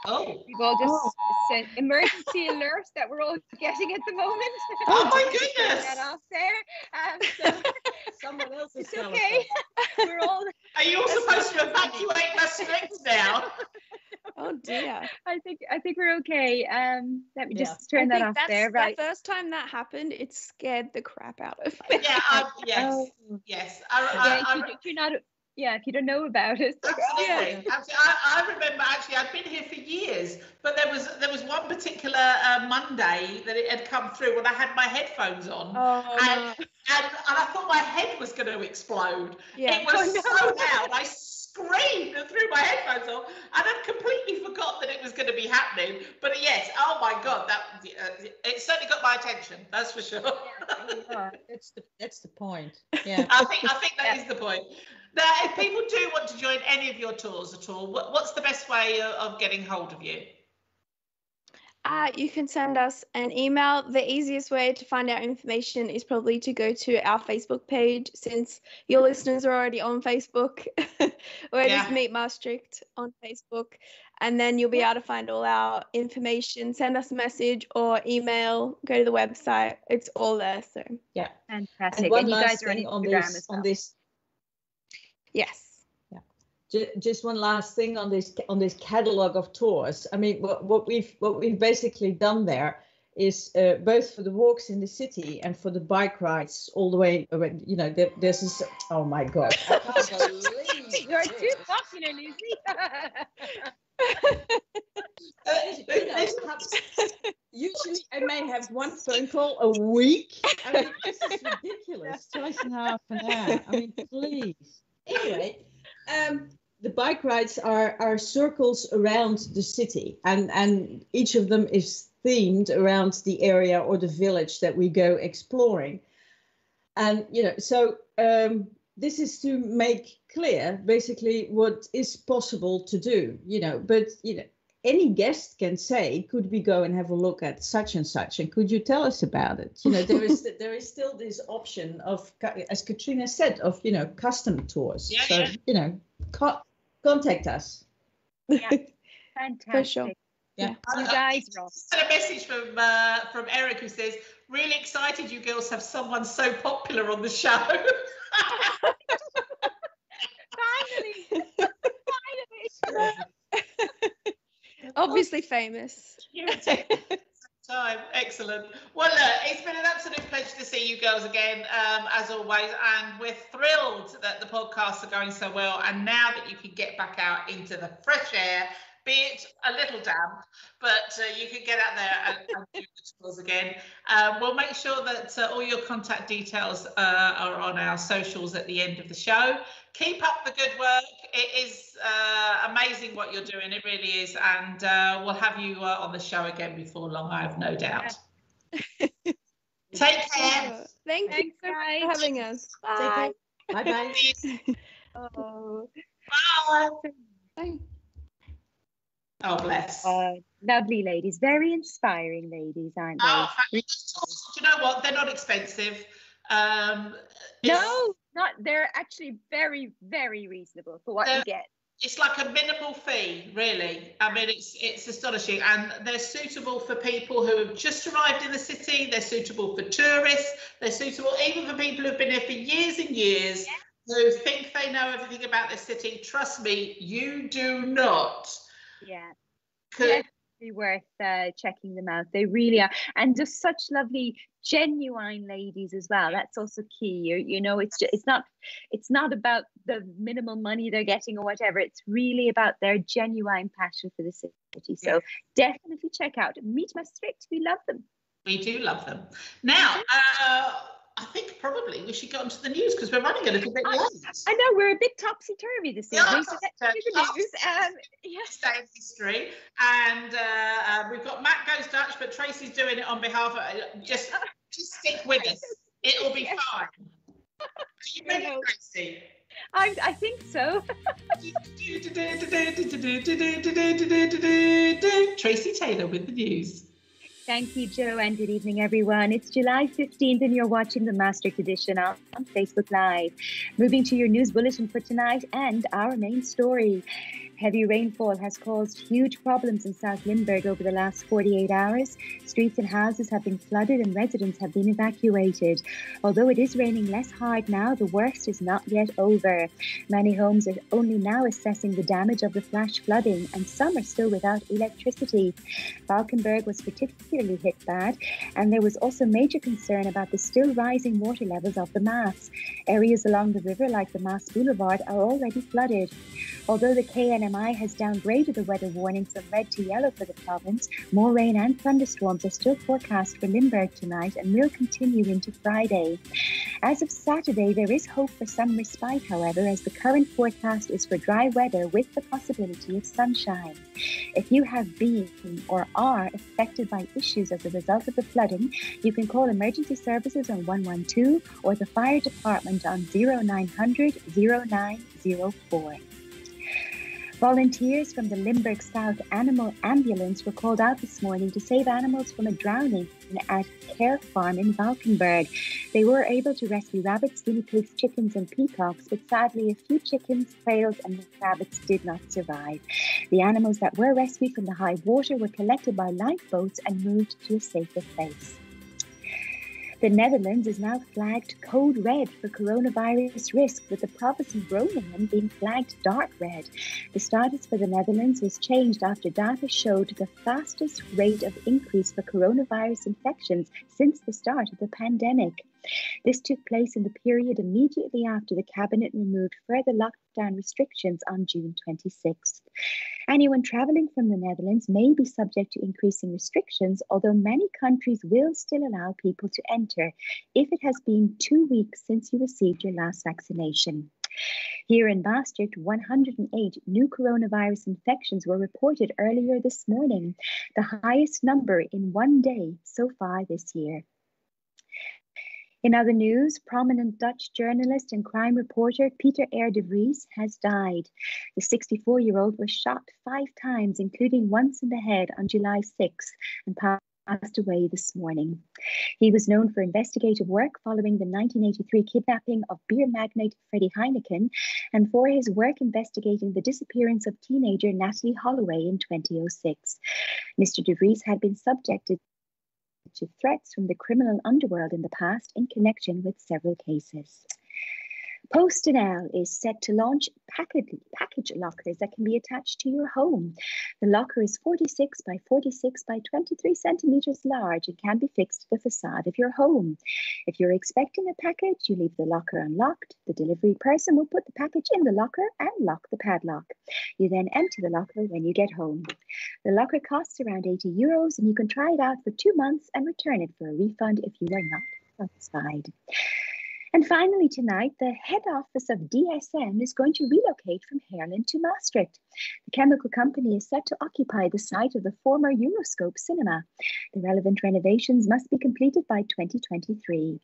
[SPEAKER 4] We've all just sent emergency alerts that we're all getting at the moment.
[SPEAKER 3] Oh my goodness!
[SPEAKER 4] That off there. So
[SPEAKER 7] someone else is
[SPEAKER 4] okay. We're all.
[SPEAKER 3] Are you all supposed to evacuate Maastricht now?
[SPEAKER 6] Oh dear.
[SPEAKER 4] I think we're okay. Let me just turn that off there. Right.
[SPEAKER 6] The first time that happened, it scared the crap out of me.
[SPEAKER 3] Yeah. Yes.
[SPEAKER 4] If you don't know about it.
[SPEAKER 3] Absolutely. I remember, actually, I'd been here for years, but there was one particular Monday that it had come through when I had my headphones on, and I thought my head was going to explode. It was so loud. I screamed and threw my headphones on, and I'd completely forgot that it was going to be happening. But yes, oh my God, it certainly got my attention. That's for sure.
[SPEAKER 7] That's the point. Yeah,
[SPEAKER 3] I think that is the point. Now, if people do want to join any of your tours at all, what's the best way of getting hold of you?
[SPEAKER 6] You can send us an email. The easiest way to find out information is probably to go to our Facebook page, since your listeners are already on Facebook, or just Meet Maastricht on Facebook, and then you'll be able to find all our information. Send us a message or email, go to the website. It's all there. So
[SPEAKER 4] fantastic.
[SPEAKER 7] And one
[SPEAKER 4] you
[SPEAKER 7] last
[SPEAKER 4] guys
[SPEAKER 7] thing
[SPEAKER 4] are
[SPEAKER 7] on this.
[SPEAKER 6] Yes.
[SPEAKER 7] Just one last thing on this catalog of tours. I mean, what we've basically done there is both for the walks in the city and for the bike rides all the way. There's this. Oh my God! I can't believe
[SPEAKER 4] you're too popular, Lucy.
[SPEAKER 7] Usually, I may have one phone call a week. I mean, this is ridiculous. Twice in half an hour. I mean, please. Anyway. The bike rides are circles around the city, and each of them is themed around the area or the village that we go exploring. And, so this is to make clear basically what is possible to do, but, any guest can say, could we go and have a look at such and such, and could you tell us about it? You know, there is still this option of, as Katrina said, of, you know, custom tours.
[SPEAKER 3] Yeah,
[SPEAKER 7] so
[SPEAKER 3] yeah.
[SPEAKER 7] you know, contact us.
[SPEAKER 4] Yeah, fantastic.
[SPEAKER 6] For sure.
[SPEAKER 7] Yeah.
[SPEAKER 4] You guys rock.
[SPEAKER 3] Got a message from Eric who says, really excited you girls have someone so popular on the show.
[SPEAKER 4] Finally.
[SPEAKER 6] Obviously famous.
[SPEAKER 3] Time. Excellent. Well, look, it's been an absolute pleasure to see you girls again, as always, and we're thrilled that the podcasts are going so well, and now that you can get back out into the fresh air, be it a little damp, but you can get out there and do the tours again. We'll make sure that all your contact details are on our socials at the end of the show. Keep up the good work. It is amazing what you're doing. It really is. And we'll have you on the show again before long, I have no doubt. Take care.
[SPEAKER 6] Thank you for having us. Bye.
[SPEAKER 7] Bye-bye.
[SPEAKER 4] Oh.
[SPEAKER 3] Bye.
[SPEAKER 6] Bye.
[SPEAKER 3] Oh, bless.
[SPEAKER 4] Lovely ladies, very inspiring ladies, aren't they?
[SPEAKER 3] Oh, do you know what? They're not expensive.
[SPEAKER 4] No, not. They're actually very, very reasonable for what you get.
[SPEAKER 3] It's like a minimal fee, really. I mean, it's astonishing, and they're suitable for people who have just arrived in the city. They're suitable for tourists. They're suitable even for people who've been here for years and years, who think they know everything about the city. Trust me, you do not.
[SPEAKER 4] Yeah. Definitely worth checking them out. They really are, and just such lovely, genuine ladies as well. That's also key. You know, it's not about the minimal money they're getting or whatever. It's really about their genuine passion for the city. So definitely check out Meet Maastricht. We love them.
[SPEAKER 3] We do love them. Now, I think probably we should go on to the news because we're running a little bit late.
[SPEAKER 4] I know, we're a bit topsy-turvy this evening, so let's do the news.
[SPEAKER 3] Yes, day in history. And we've got Matt Goes Dutch, but Tracy's doing it on behalf of... Just stick with us. It'll be fine. Are you ready, Tracy?
[SPEAKER 4] I think so.
[SPEAKER 3] Tracy Taylor with the news.
[SPEAKER 4] Thank you, Joe, and good evening, everyone. It's July 15th, and you're watching the Maastricht edition on Facebook Live. Moving to your news bulletin for tonight and our main story. Heavy rainfall has caused huge problems in South Limburg over the last 48 hours. Streets and houses have been flooded and residents have been evacuated. Although it is raining less hard now, the worst is not yet over. Many homes are only now assessing the damage of the flash flooding, and some are still without electricity. Valkenburg was particularly hit bad, and there was also major concern about the still rising water levels of the Maas. Areas along the river, like the Maas Boulevard, are already flooded. Although the KNMI has downgraded the weather warning from red to yellow for the province, more rain and thunderstorms are still forecast for Limburg tonight and will continue into Friday. As of Saturday, there is hope for some respite, however, as the current forecast is for dry weather with the possibility of sunshine. If you have been or are affected by issues as a result of the flooding, you can call emergency services on 112 or the fire department on 0900 0904. Volunteers from the Limburg South Animal Ambulance were called out this morning to save animals from a drowning at Care Farm in Valkenburg. They were able to rescue rabbits, guinea pigs, chickens and peacocks, but sadly a few chickens, quails and rabbits did not survive. The animals that were rescued from the high water were collected by lifeboats and moved to a safer place. The Netherlands is now flagged code red for coronavirus risk, with the province of Groningen being flagged dark red. The status for the Netherlands was changed after data showed the fastest rate of increase for coronavirus infections since the start of the pandemic. This took place in the period immediately after the cabinet removed further lockdown restrictions on June 26th. Anyone travelling from the Netherlands may be subject to increasing restrictions, although many countries will still allow people to enter if it has been 2 weeks since you received your last vaccination. Here in Maastricht, 108 new coronavirus infections were reported earlier this morning, the highest number in one day so far this year. In other news, prominent Dutch journalist and crime reporter Peter Ayer de Vries has died. The 64-year-old was shot 5 times, including once in the head on July 6th, and passed away this morning. He was known for investigative work following the 1983 kidnapping of beer magnate Freddie Heineken and for his work investigating the disappearance of teenager Natalie Holloway in 2006. Mr. de Vries had been subjected to threats from the criminal underworld in the past in connection with several cases. PostNL is set to launch package lockers that can be attached to your home. The locker is 46 by 46 by 23 centimeters large and can be fixed to the facade of your home. If you're expecting a package, you leave the locker unlocked. The delivery person will put the package in the locker and lock the padlock. You then empty the locker when you get home. The locker costs around €80 and you can try it out for 2 months and return it for a refund if you are not satisfied. And finally tonight, the head office of DSM is going to relocate from Heerlen to Maastricht. The chemical company is set to occupy the site of the former Euroscope cinema. The relevant renovations must be completed by 2023.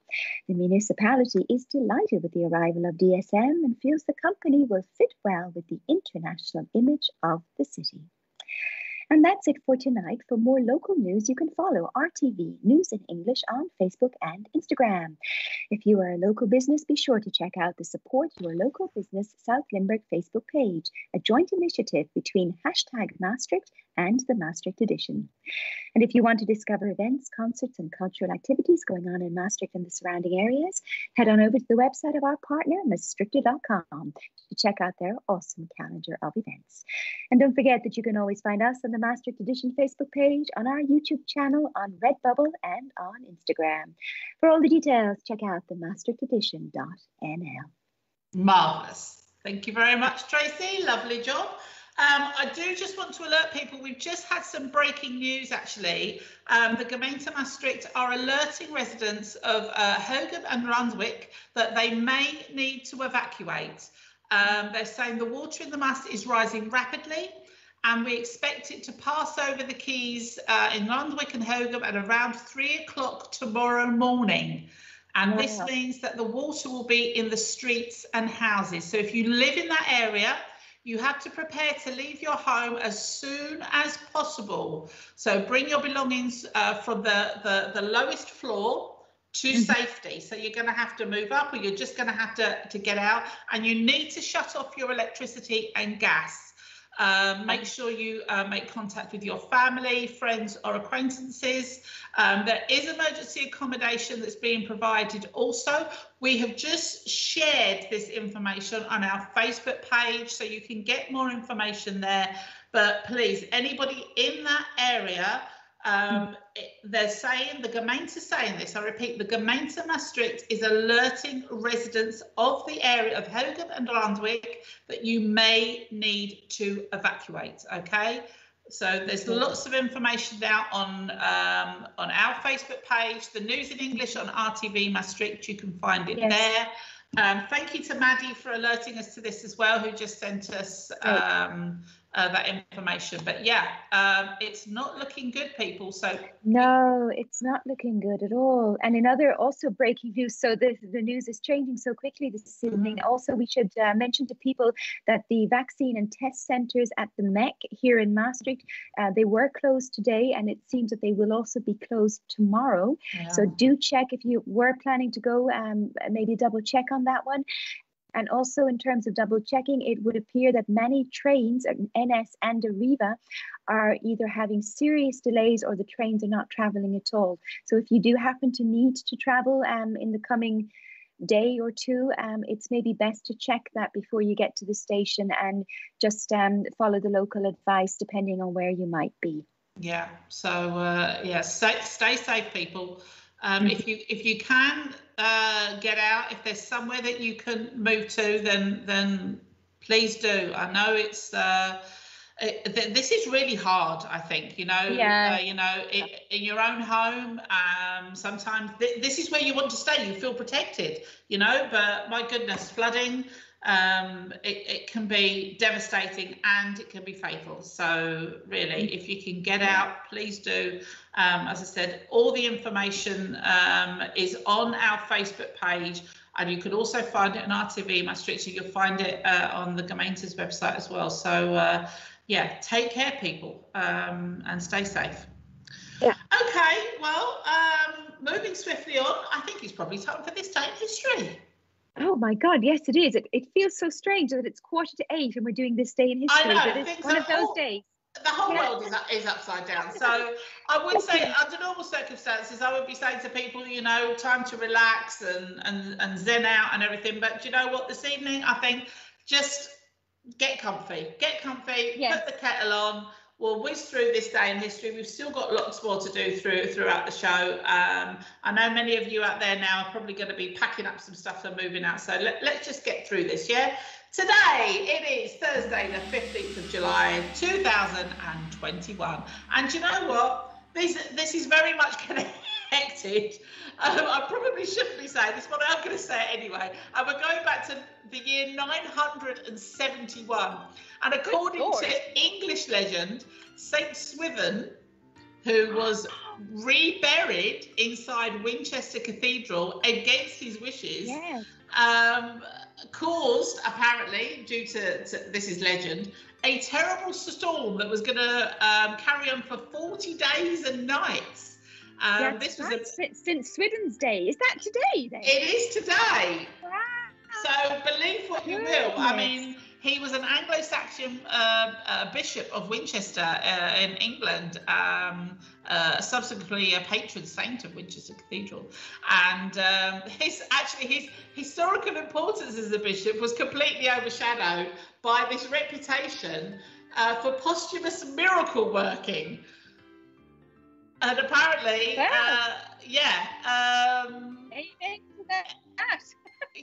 [SPEAKER 4] The municipality is delighted with the arrival of DSM and feels the company will fit well with the international image of the city. And that's it for tonight. For more local news, you can follow RTV News in English on Facebook and Instagram. If you are a local business, be sure to check out the Support Your Local Business South Limburg Facebook page, a joint initiative between #Maastricht and the Maastricht edition. And if you want to discover events, concerts and cultural activities going on in Maastricht and the surrounding areas, head on over to the website of our partner, maastrichter.com, to check out their awesome calendar of events. And don't forget that you can always find us on the Maastricht Edition Facebook page, on our YouTube channel, on Redbubble and on Instagram. For all the details, check out the maastrichtedition.nl.
[SPEAKER 3] Marvellous. Thank you very much, Tracy. Lovely job. I do just want to alert people, we've just had some breaking news actually. The Gemeente Maastricht are alerting residents of Hogum and Randwijk that they may need to evacuate. They're saying the water in the Maas is rising rapidly and we expect it to pass over the quays in Randwijk and Hogum at around 3 o'clock tomorrow morning. And this means that the water will be in the streets and houses. So if you live in that area, you have to prepare to leave your home as soon as possible. So bring your belongings from the lowest floor to safety. So you're going to have to move up or you're just going to have to get out, and you need to shut off your electricity and gas. Make sure you make contact with your family, friends or acquaintances. There is emergency accommodation that's being provided also. We have just shared this information on our Facebook page, so you can get more information there. But please, anybody in that area, they're saying, the Gemeente is saying this, I repeat, the Gemeente Maastricht is alerting residents of the area of Hogum and Randwijk that you may need to evacuate, okay? So there's lots of information now on our Facebook page, the News in English on RTV Maastricht, you can find it there. Thank you to Maddie for alerting us to this as well, who just sent us that information. But yeah, it's not looking good, people. So
[SPEAKER 4] no, it's not looking good at all. And in other also breaking news, so the news is changing so quickly this evening. Also, we should mention to people that the vaccine and test centres at the MEC here in Maastricht, they were closed today, and it seems that they will also be closed tomorrow. So do check if you were planning to go, maybe double check on that one. And also in terms of double checking, it would appear that many trains, NS and Arriva, are either having serious delays or the trains are not traveling at all. So if you do happen to need to travel in the coming day or two, it's maybe best to check that before you get to the station and just follow the local advice depending on where you might be.
[SPEAKER 3] Yeah, so yeah, stay safe, people. If you can get out, if there's somewhere that you can move to, then please do. I know it's this is really hard, I think, you know, in your own home, Sometimes this is where you want to stay. You feel protected, you know, but my goodness, flooding, it can be devastating and it can be fatal. So really, if you can get out, please do. As I said, all the information is on our Facebook page, and you can also find it on RTV Maastricht. So you'll find it on the Gemeentes website as well. So yeah, take care, people, and stay safe.
[SPEAKER 4] Yeah.
[SPEAKER 3] Okay, well, moving swiftly on, I think it's probably time for this day in history.
[SPEAKER 4] Oh my God, yes, it is. It feels so strange that it's 7:45 and we're doing this day in history.
[SPEAKER 3] I know,
[SPEAKER 4] but it's one of those days.
[SPEAKER 3] The whole world is upside down. So I would say, under normal circumstances, I would be saying to people, you know, time to relax and zen out and everything. But do you know what? This evening, I think just get comfy. Yes. Put the kettle on. We'll whiz through this day in history. We've still got lots more to do throughout the show. I know many of you out there now are probably going to be packing up some stuff and moving out. So let's just get through this, yeah? Today, it is Thursday, the 15th of July, 2021. And you know what? This is very much connected. I probably shouldn't be saying this, but I'm going to say it anyway. And we're going back to the year 971. And according to English legend, Saint Swithin, who was reburied inside Winchester Cathedral against his wishes, caused, apparently, due to this is legend, a terrible storm that was going to carry on for 40 days and nights. This was
[SPEAKER 4] St. Swithin's Day. Is that today then?
[SPEAKER 3] It is today.
[SPEAKER 4] Wow.
[SPEAKER 3] So believe what you will. I mean, he was an Anglo-Saxon bishop of Winchester in England, subsequently a patron saint of Winchester Cathedral. And his historical importance as a bishop was completely overshadowed by this reputation for posthumous miracle working. And apparently,
[SPEAKER 4] Amen to that.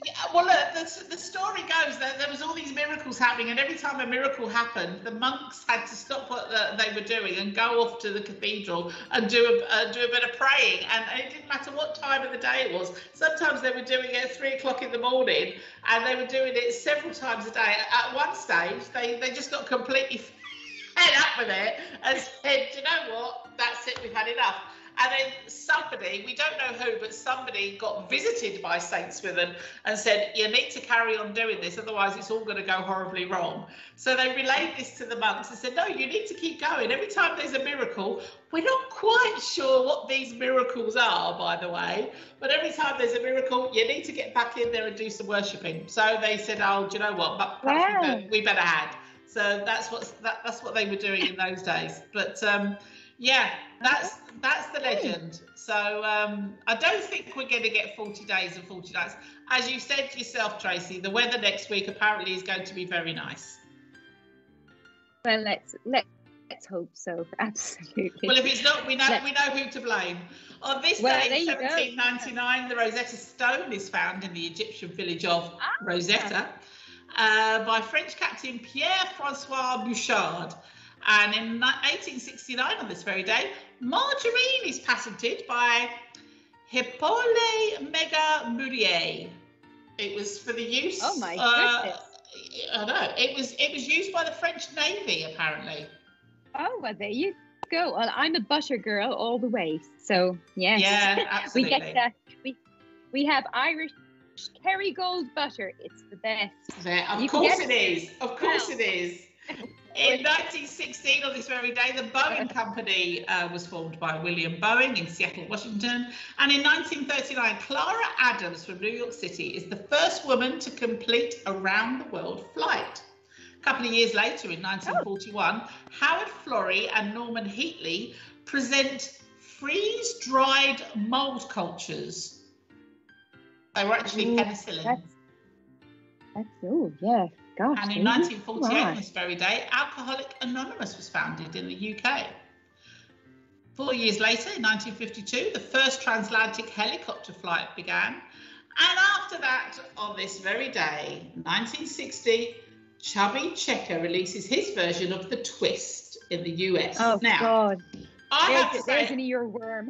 [SPEAKER 3] Yeah, well, look, the story goes that there was all these miracles happening, and every time a miracle happened, the monks had to stop what they were doing and go off to the cathedral and do a bit of praying. And it didn't matter what time of the day it was. Sometimes they were doing it at 3 o'clock in the morning, and they were doing it several times a day. At one stage, they just got completely fed up with it and said, "Do you know what? That's it. We've had enough." And then somebody, we don't know who, but somebody got visited by Saint Swithin and said, "You need to carry on doing this, otherwise it's all going to go horribly wrong." So they relayed this to the monks and said, "No, you need to keep going. Every time there's a miracle, we're not quite sure what these miracles are, by the way, but every time there's a miracle, you need to get back in there and do some worshipping." So they said, "Oh, do you know what? But perhaps we better add." So that's what they were doing in those days. But yeah, that's the legend. So I don't think we're going to get 40 days and 40 nights. As you said yourself, Tracy, the weather next week apparently is going to be very nice.
[SPEAKER 4] Well, let's hope so. Absolutely.
[SPEAKER 3] Well, if it's not, we know who to blame. On this day in 1799, the Rosetta Stone is found in the Egyptian village of Rosetta by French captain Pierre-François Bouchard. And in 1869, on this very day, margarine is patented by Hippolyte Mega-Murier. It was for the use.
[SPEAKER 4] Oh my goodness!
[SPEAKER 3] I know it was used by the French Navy, apparently.
[SPEAKER 4] Oh well, there you go. Well, I'm a butter girl all the way. So yes.
[SPEAKER 3] Yeah, absolutely.
[SPEAKER 4] We get that. We have Irish Kerrygold butter. It's the best.
[SPEAKER 3] Of course it is. Of course it is. In 1916, on this very day, the Boeing Company was formed by William Boeing in Seattle, Washington. And in 1939, Clara Adams from New York City is the first woman to complete a round-the-world flight. A couple of years later, in 1941, Howard Florey and Norman Heatley present freeze-dried mold cultures. They were actually penicillin.
[SPEAKER 4] Yeah. Gosh,
[SPEAKER 3] and in 1948, on this very day, Alcoholics Anonymous was founded in the UK. 4 years later, in 1952, the first transatlantic helicopter flight began. And after that, on this very day, 1960, Chubby Checker releases his version of The Twist in the US.
[SPEAKER 4] Oh,
[SPEAKER 3] now,
[SPEAKER 4] God. There's an earworm.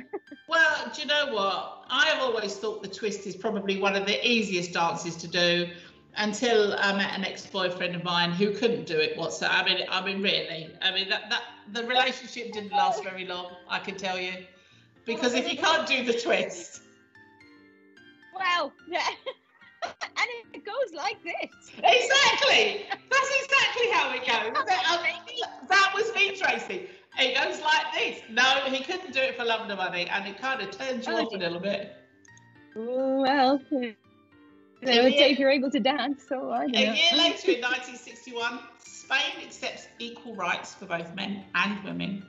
[SPEAKER 3] Well, do you know what? I have always thought the twist is probably one of the easiest dances to do, until I met an ex-boyfriend of mine who couldn't do it whatsoever. I mean, really. I mean, that the relationship didn't last very long, I can tell you, because if you can't do the twist.
[SPEAKER 4] Well, yeah. And it goes like this.
[SPEAKER 3] Exactly. That's exactly how it goes. That was me, Tracy. It goes like this. No, he couldn't do it for love nor money, and it kind of turns you off a little bit.
[SPEAKER 4] Well, if you're able to dance, so I don't know.
[SPEAKER 3] A year later, in 1961, Spain accepts equal rights for both men and women.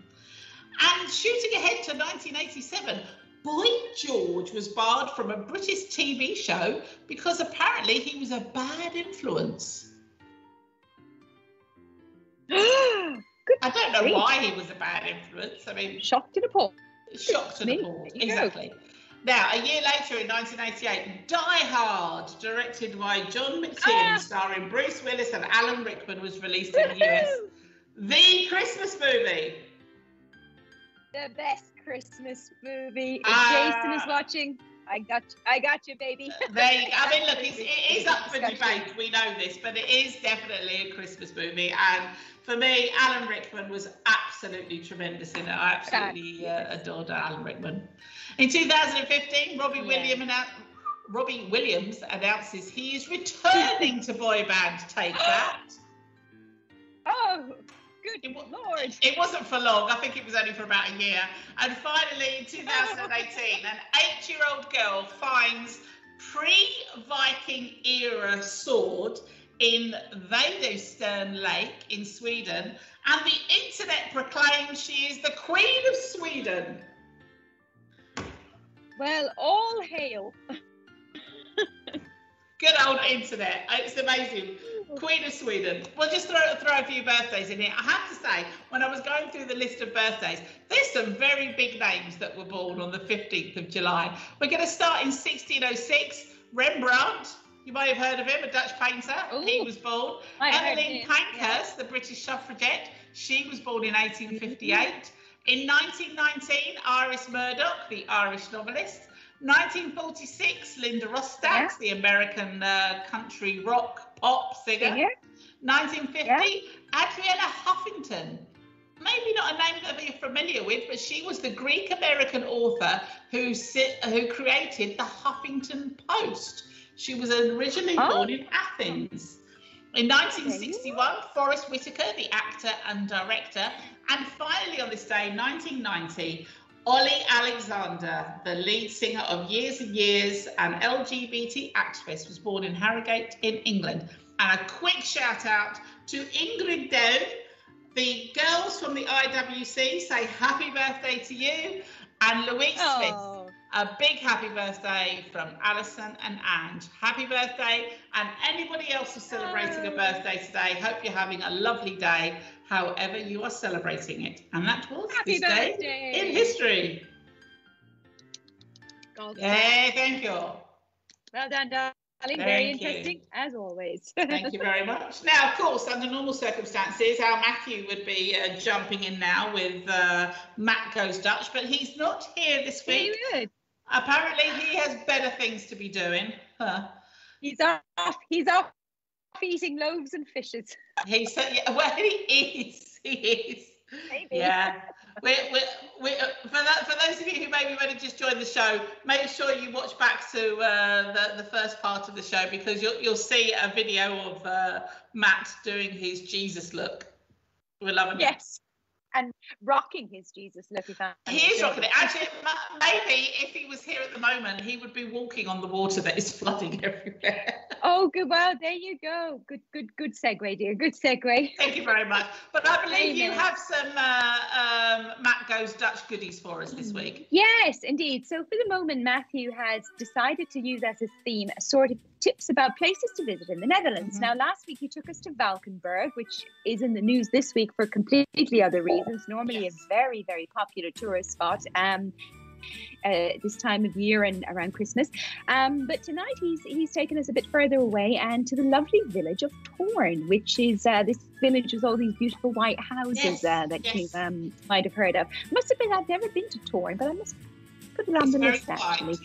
[SPEAKER 3] And shooting ahead to 1987, Boy George was barred from a British TV show because apparently he was a bad influence. I don't know why he was a bad influence. I mean,
[SPEAKER 4] shocked and appalled.
[SPEAKER 3] Shocked and appalled, exactly. Now, a year later in 1988, Die Hard, directed by John McTiernan, starring Bruce Willis and Alan Rickman, was released in the US. The Christmas movie.
[SPEAKER 4] The best Christmas movie. If Jason is watching, I got you, baby.
[SPEAKER 3] There you go. I mean, look, it is up for debate. We know this, but it is definitely a Christmas movie. And for me, Alan Rickman was absolutely tremendous in it. I absolutely adored Alan Rickman. In 2015, Robbie Williams announces he is returning to boy band Take That.
[SPEAKER 4] Oh, good Lord.
[SPEAKER 3] It wasn't for long. I think it was only for about a year. And finally, in 2018, an 8-year-old girl finds pre-Viking era sword in Vadostern Lake in Sweden, and the internet proclaims she is the Queen of Sweden.
[SPEAKER 4] Well, all hail.
[SPEAKER 3] Good old internet. It's amazing. Queen of Sweden. We'll just throw a few birthdays in here. I have to say, when I was going through the list of birthdays, there's some very big names that were born on the 15th of July. We're going to start in 1606. Rembrandt. You may have heard of him, a Dutch painter.
[SPEAKER 4] Ooh.
[SPEAKER 3] He was born. Emmeline Pankhurst, the British suffragette. She was born in 1858. In 1919, Iris Murdoch, the Irish novelist. 1946, Linda Ronstadt, the American country rock pop singer. 1950, Adriana Huffington. Maybe not a name that you're familiar with, but she was the Greek-American author who created the Huffington Post. She was originally born in Athens. In 1961, Forrest Whitaker, the actor and director. And finally on this day, 1990, Ollie Alexander, the lead singer of Years and Years and LGBT activist, was born in Harrogate in England. And a quick shout out to Ingrid Down. The girls from the IWC say happy birthday to you. And Louise Smith, a big happy birthday from Alison and Ange. Happy birthday. And anybody else who's celebrating a birthday today, hope you're having a lovely day, however you are celebrating it. And that was this day in history. Yeah, thank you.
[SPEAKER 4] Well done, darling. Very interesting, as always.
[SPEAKER 3] Thank you very much. Now, of course, under normal circumstances, our Matthew would be jumping in now with Matt Goes Dutch, but he's not here this week.
[SPEAKER 4] He would.
[SPEAKER 3] Apparently, he has better things to be doing.
[SPEAKER 4] He's off eating loaves and fishes.
[SPEAKER 3] He said, well, he is.
[SPEAKER 4] Maybe.
[SPEAKER 3] Yeah. For those of you who maybe want to just join the show, make sure you watch back to the first part of the show, because you'll see a video of Matt doing his Jesus look. We're loving it.
[SPEAKER 4] Yes. And rocking his Jesus look.
[SPEAKER 3] He is rocking it. Actually, maybe if he was here at the moment, he would be walking on the water that is flooding everywhere.
[SPEAKER 4] Oh, good. Well, there you go. Good segue, dear. Good segue.
[SPEAKER 3] Thank you very much. But I believe you have some Matt Goes Dutch goodies for us this week.
[SPEAKER 4] Yes, indeed. So for the moment, Matthew has decided to use as his theme a sort of tips about places to visit in the Netherlands. Now, last week he took us to Valkenburg, which is in the news this week for completely other reasons. Normally a very, very popular tourist spot. this time of year and around Christmas. But tonight he's taken us a bit further away and to the lovely village of Thorn, which is this village with all these beautiful white houses that you might have heard of. I must admit, I've never been to Thorn, but I must put it on the list actually.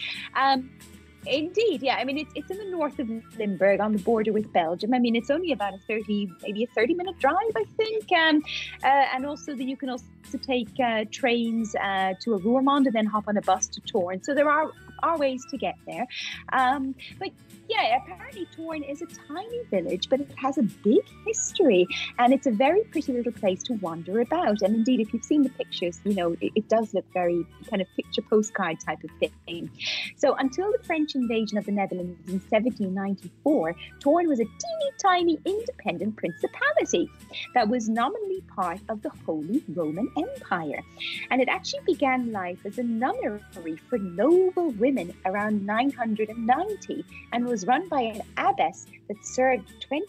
[SPEAKER 4] Indeed, yeah. I mean, it's in the north of Limburg on the border with Belgium. I mean, it's only about maybe a 30-minute drive, I think. And also you can also take trains to a Roermond and then hop on a bus to Thorn. So there are ways to get there. But yeah, apparently Thorn is a tiny village, but it has a big history, and it's a very pretty little place to wander about. And indeed, if you've seen the pictures, you know, it does look very kind of picture postcard type of thing. So until the French invasion of the Netherlands in 1794, Thorn was a teeny tiny independent principality that was nominally part of the Holy Roman Empire. And it actually began life as a nunnery for noble women around 990 and was run by an abbess that served 20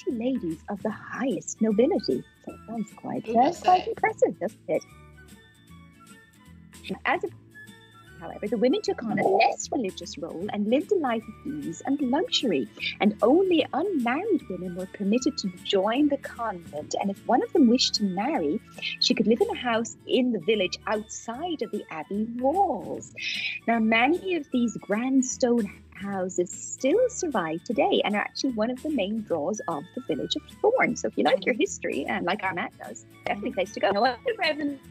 [SPEAKER 4] ladies of the highest nobility. That sounds quite impressive, doesn't it? However, the women took on a less religious role and lived a life of ease and luxury, and only unmarried women were permitted to join the convent, and if one of them wished to marry, she could live in a house in the village outside of the abbey walls. Now, many of these grand stone houses still survive today and are actually one of the main draws of the village of Thorn. So if you like your history, and like our Matt does, definitely a place to go. Now, when the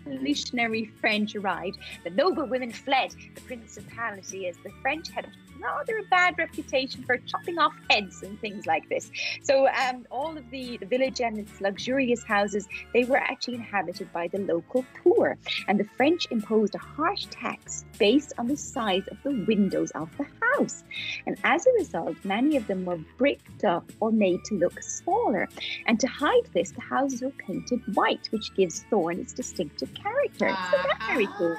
[SPEAKER 4] revolutionary French arrived, the noble women fled the principality as the French had rather a bad reputation for chopping off heads and things like this. So all of the village and its luxurious houses, they were actually inhabited by the local poor. And the French imposed a harsh tax based on the size of the windows of the house. And as a result, many of them were bricked up or made to look smaller. And to hide this, the houses were painted white, which gives Thorn its distinctive character. So that's very cool.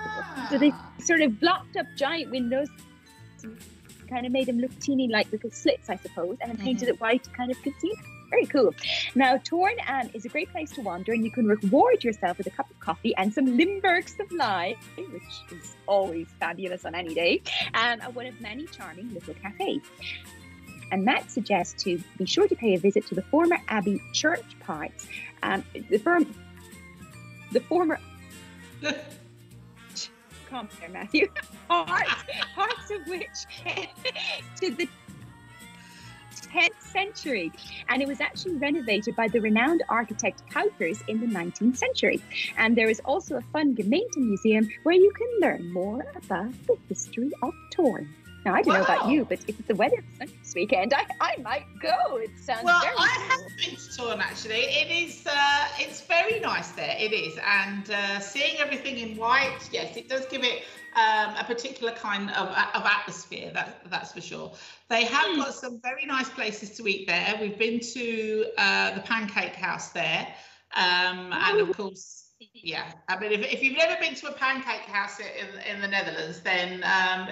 [SPEAKER 4] So they sort of blocked up giant windows, kind of made them look teeny like little slits, I suppose, and then painted it white to kind of conceal. Very cool. Now, Thorn is a great place to wander, and you can reward yourself with a cup of coffee and some Limburg supply, which is always fabulous on any day, at one of many charming little cafes. And Matt suggests to be sure to pay a visit to the former Abbey church parts. The former... Calm there, Matthew. Parts of which to the 10th century, and it was actually renovated by the renowned architect Kuipers in the 19th century. And there is also a fun Gemeente museum where you can learn more about the history of Thorn. Now, I don't know about you, but if the weather is sunny this weekend, I might go. It sounds very cool.
[SPEAKER 3] I have been to Thorn, actually. It is, it's very nice there. It is. And seeing everything in white, yes, it does give it a particular kind of atmosphere, that's for sure. They have got some very nice places to eat there. We've been to the Pancake House there. And of course, yeah, I mean, if you've never been to a pancake house in the Netherlands, then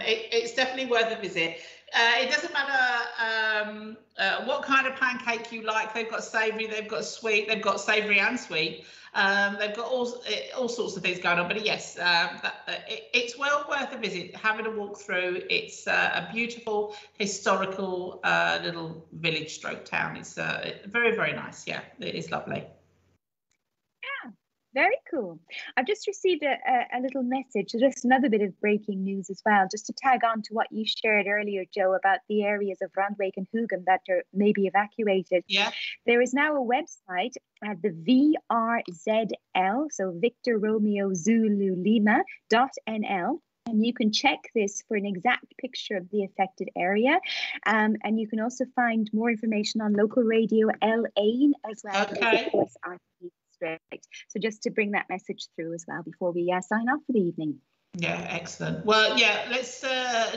[SPEAKER 3] it's definitely worth a visit. It doesn't matter what kind of pancake you like. They've got savoury, they've got sweet, they've got savoury and sweet. They've got all sorts of things going on. But yes, it's well worth a visit, having a walk through. It's a beautiful, historical little village stroke town. It's very, very nice. Yeah, it is lovely.
[SPEAKER 4] Very cool. I've just received a little message, just another bit of breaking news as well, just to tag on to what you shared earlier, Joe, about the areas of Randwijk and Hugem that are maybe evacuated.
[SPEAKER 3] Yeah.
[SPEAKER 4] There is now a website at the VRZL, so Victor Romeo Zulu Lima.nl. And you can check this for an exact picture of the affected area. And you can also find more information on local radio alll as well.
[SPEAKER 3] Okay.
[SPEAKER 4] As, of course, our so just to bring that message through as well before we sign off for the evening.
[SPEAKER 3] Yeah, excellent. Well, yeah, let's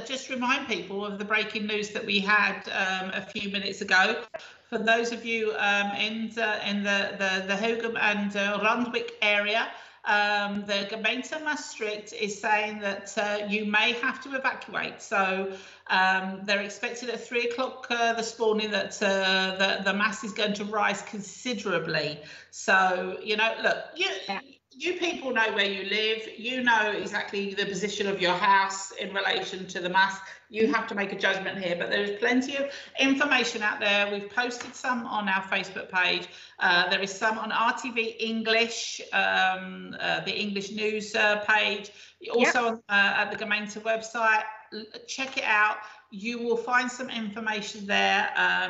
[SPEAKER 3] just remind people of the breaking news that we had a few minutes ago. For those of you in the Hugem and Randwijk area, the Gemeente Maastricht is saying that you may have to evacuate. So they're expecting at 3 o'clock this morning that the mass is going to rise considerably. So, you know, look, you people know where you live. You know exactly the position of your house in relation to the mass. You have to make a judgment here, but there's plenty of information out there. We've posted some on our Facebook page. There is some on RTV English, the English news page. Also at the Gemeente website. Check it out. You will find some information there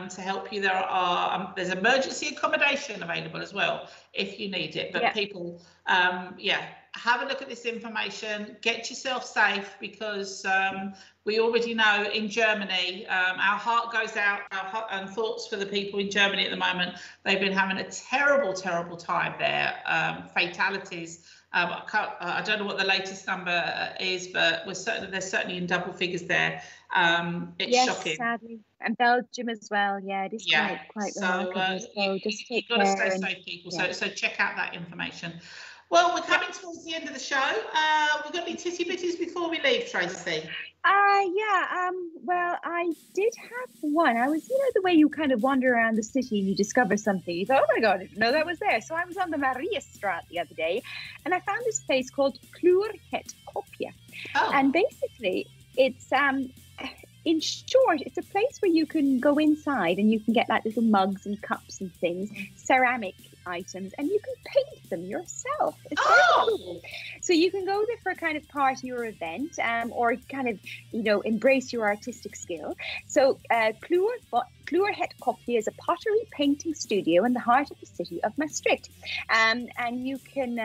[SPEAKER 3] to help you. There's emergency accommodation available as well if you need it. But people, have a look at this information. Get yourself safe, because we already know in Germany, our heart goes out, and thoughts for the people in Germany at the moment. They've been having a terrible, terrible time there. Fatalities. I don't know what the latest number is, but there's certainly in double figures there. It's shocking.
[SPEAKER 4] Sadly, and Belgium as well. Yeah, it is quite remarkable. So just take care. You've got to stay safe, people.
[SPEAKER 3] So check out that information. Well, we're coming towards the end of the show. We've got any titty bitties before we leave, Tracy?
[SPEAKER 4] Well, I did have one. I was, the way you kind of wander around the city and you discover something. You thought, oh my God, I didn't know that was there. So I was on the Mariastraat the other day, and I found this place called Kleur het Kopje.
[SPEAKER 3] Oh.
[SPEAKER 4] And basically, it's in short, it's a place where you can go inside and you can get like little mugs and cups and things, ceramic items, and you can paint them yourself. It's very cool. So you can go there for a kind of party or event, or kind of, embrace your artistic skill. So Kleur het Kopje is a pottery painting studio in the heart of the city of Maastricht. And you can,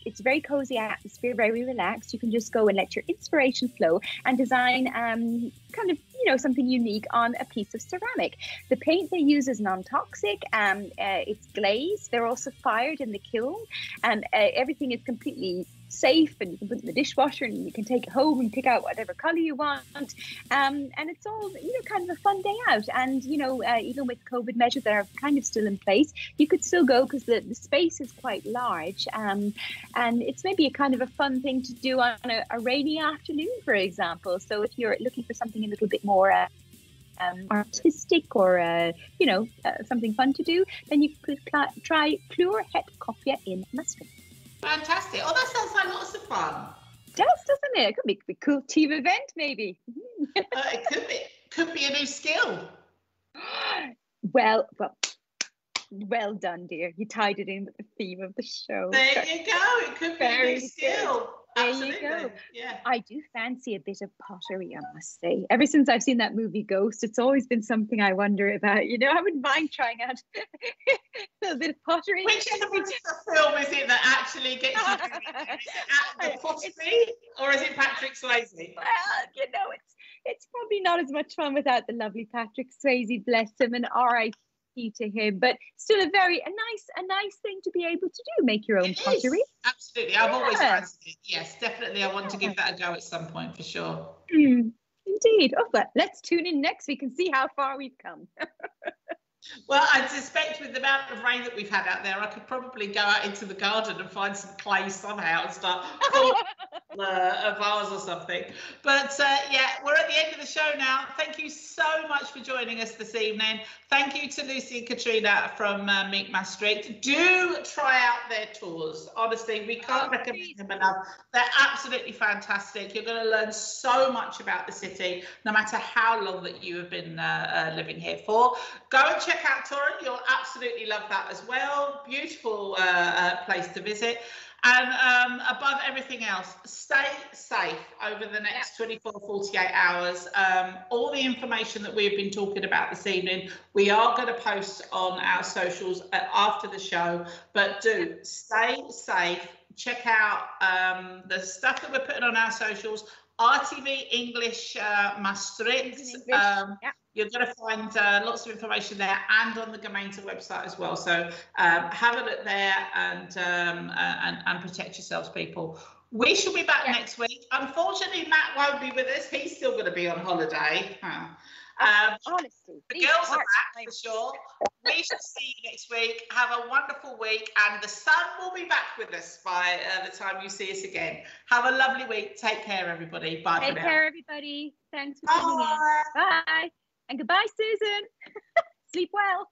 [SPEAKER 4] it's a very cozy atmosphere, very relaxed. You can just go and let your inspiration flow and design kind of, something unique on a piece of ceramic. The paint they use is non-toxic. It's glazed. They're also fired in the kiln, and everything is completely safe, and you can put it in the dishwasher and you can take it home and pick out whatever color you want, and it's all kind of a fun day out. And even with COVID measures that are kind of still in place, you could still go, because the space is quite large, and it's maybe a kind of a fun thing to do on a rainy afternoon, for example. So if you're looking for something a little bit more artistic, or something fun to do, then you could try Kleur het Kopje in Maastricht.
[SPEAKER 3] Fantastic. Oh, that sounds like lots of fun.
[SPEAKER 4] It does, doesn't it? It could be a cool team event, maybe.
[SPEAKER 3] It could be a new skill.
[SPEAKER 4] Well done, dear. You tied it in with the theme of the show.
[SPEAKER 3] There you go. It could be a new skill. Absolutely.
[SPEAKER 4] There you go.
[SPEAKER 3] Yeah.
[SPEAKER 4] I do fancy a bit of pottery, I must say. Ever since I've seen that movie Ghost, it's always been something I wonder about. I wouldn't mind trying out a bit of pottery.
[SPEAKER 3] Which element of the film is it that actually gets you doing it? Is it the pottery, or is it Patrick Swayze?
[SPEAKER 4] Well, it's probably not as much fun without the lovely Patrick Swayze, bless him, and R.I.P. to him, but still a nice thing to be able to do, make your own pottery.
[SPEAKER 3] Absolutely. I've always fancied it. Yes, definitely. I want to give that a go at some point, for sure.
[SPEAKER 4] Indeed. Oh, but let's tune in next week and see how far we've come.
[SPEAKER 3] Well, I suspect with the amount of rain that we've had out there, I could probably go out into the garden and find some clay somehow and start a vase or something. But we're at the end of the show now. Thank you so much for joining us this evening. Thank you to Lucy and Katrina from Meet Maastricht. Do try out their tours. Honestly, we can't recommend them enough. They're absolutely fantastic. You're going to learn so much about the city, no matter how long that you have been living here for. Go and check out Torrent. You'll absolutely love that as well. Beautiful place to visit. And above everything else, stay safe over the next 24, 48 hours. All the information that we've been talking about this evening, we are going to post on our socials after the show. But do stay safe. Check out the stuff that we're putting on our socials. RTV English Maastricht. You're going to find lots of information there, and on the Gemeente website as well. So have a look there, and protect yourselves, people. We shall be back next week. Unfortunately, Matt won't be with us. He's still going to be on holiday.
[SPEAKER 4] Honestly,
[SPEAKER 3] the girls are back for sure. We shall see you next week. Have a wonderful week, and the sun will be back with us by the time you see us again. Have a lovely week. Take care, everybody. Bye.
[SPEAKER 4] Take care, everybody. Thanks for tuning in. Bye. And goodbye, Susan. Sleep well.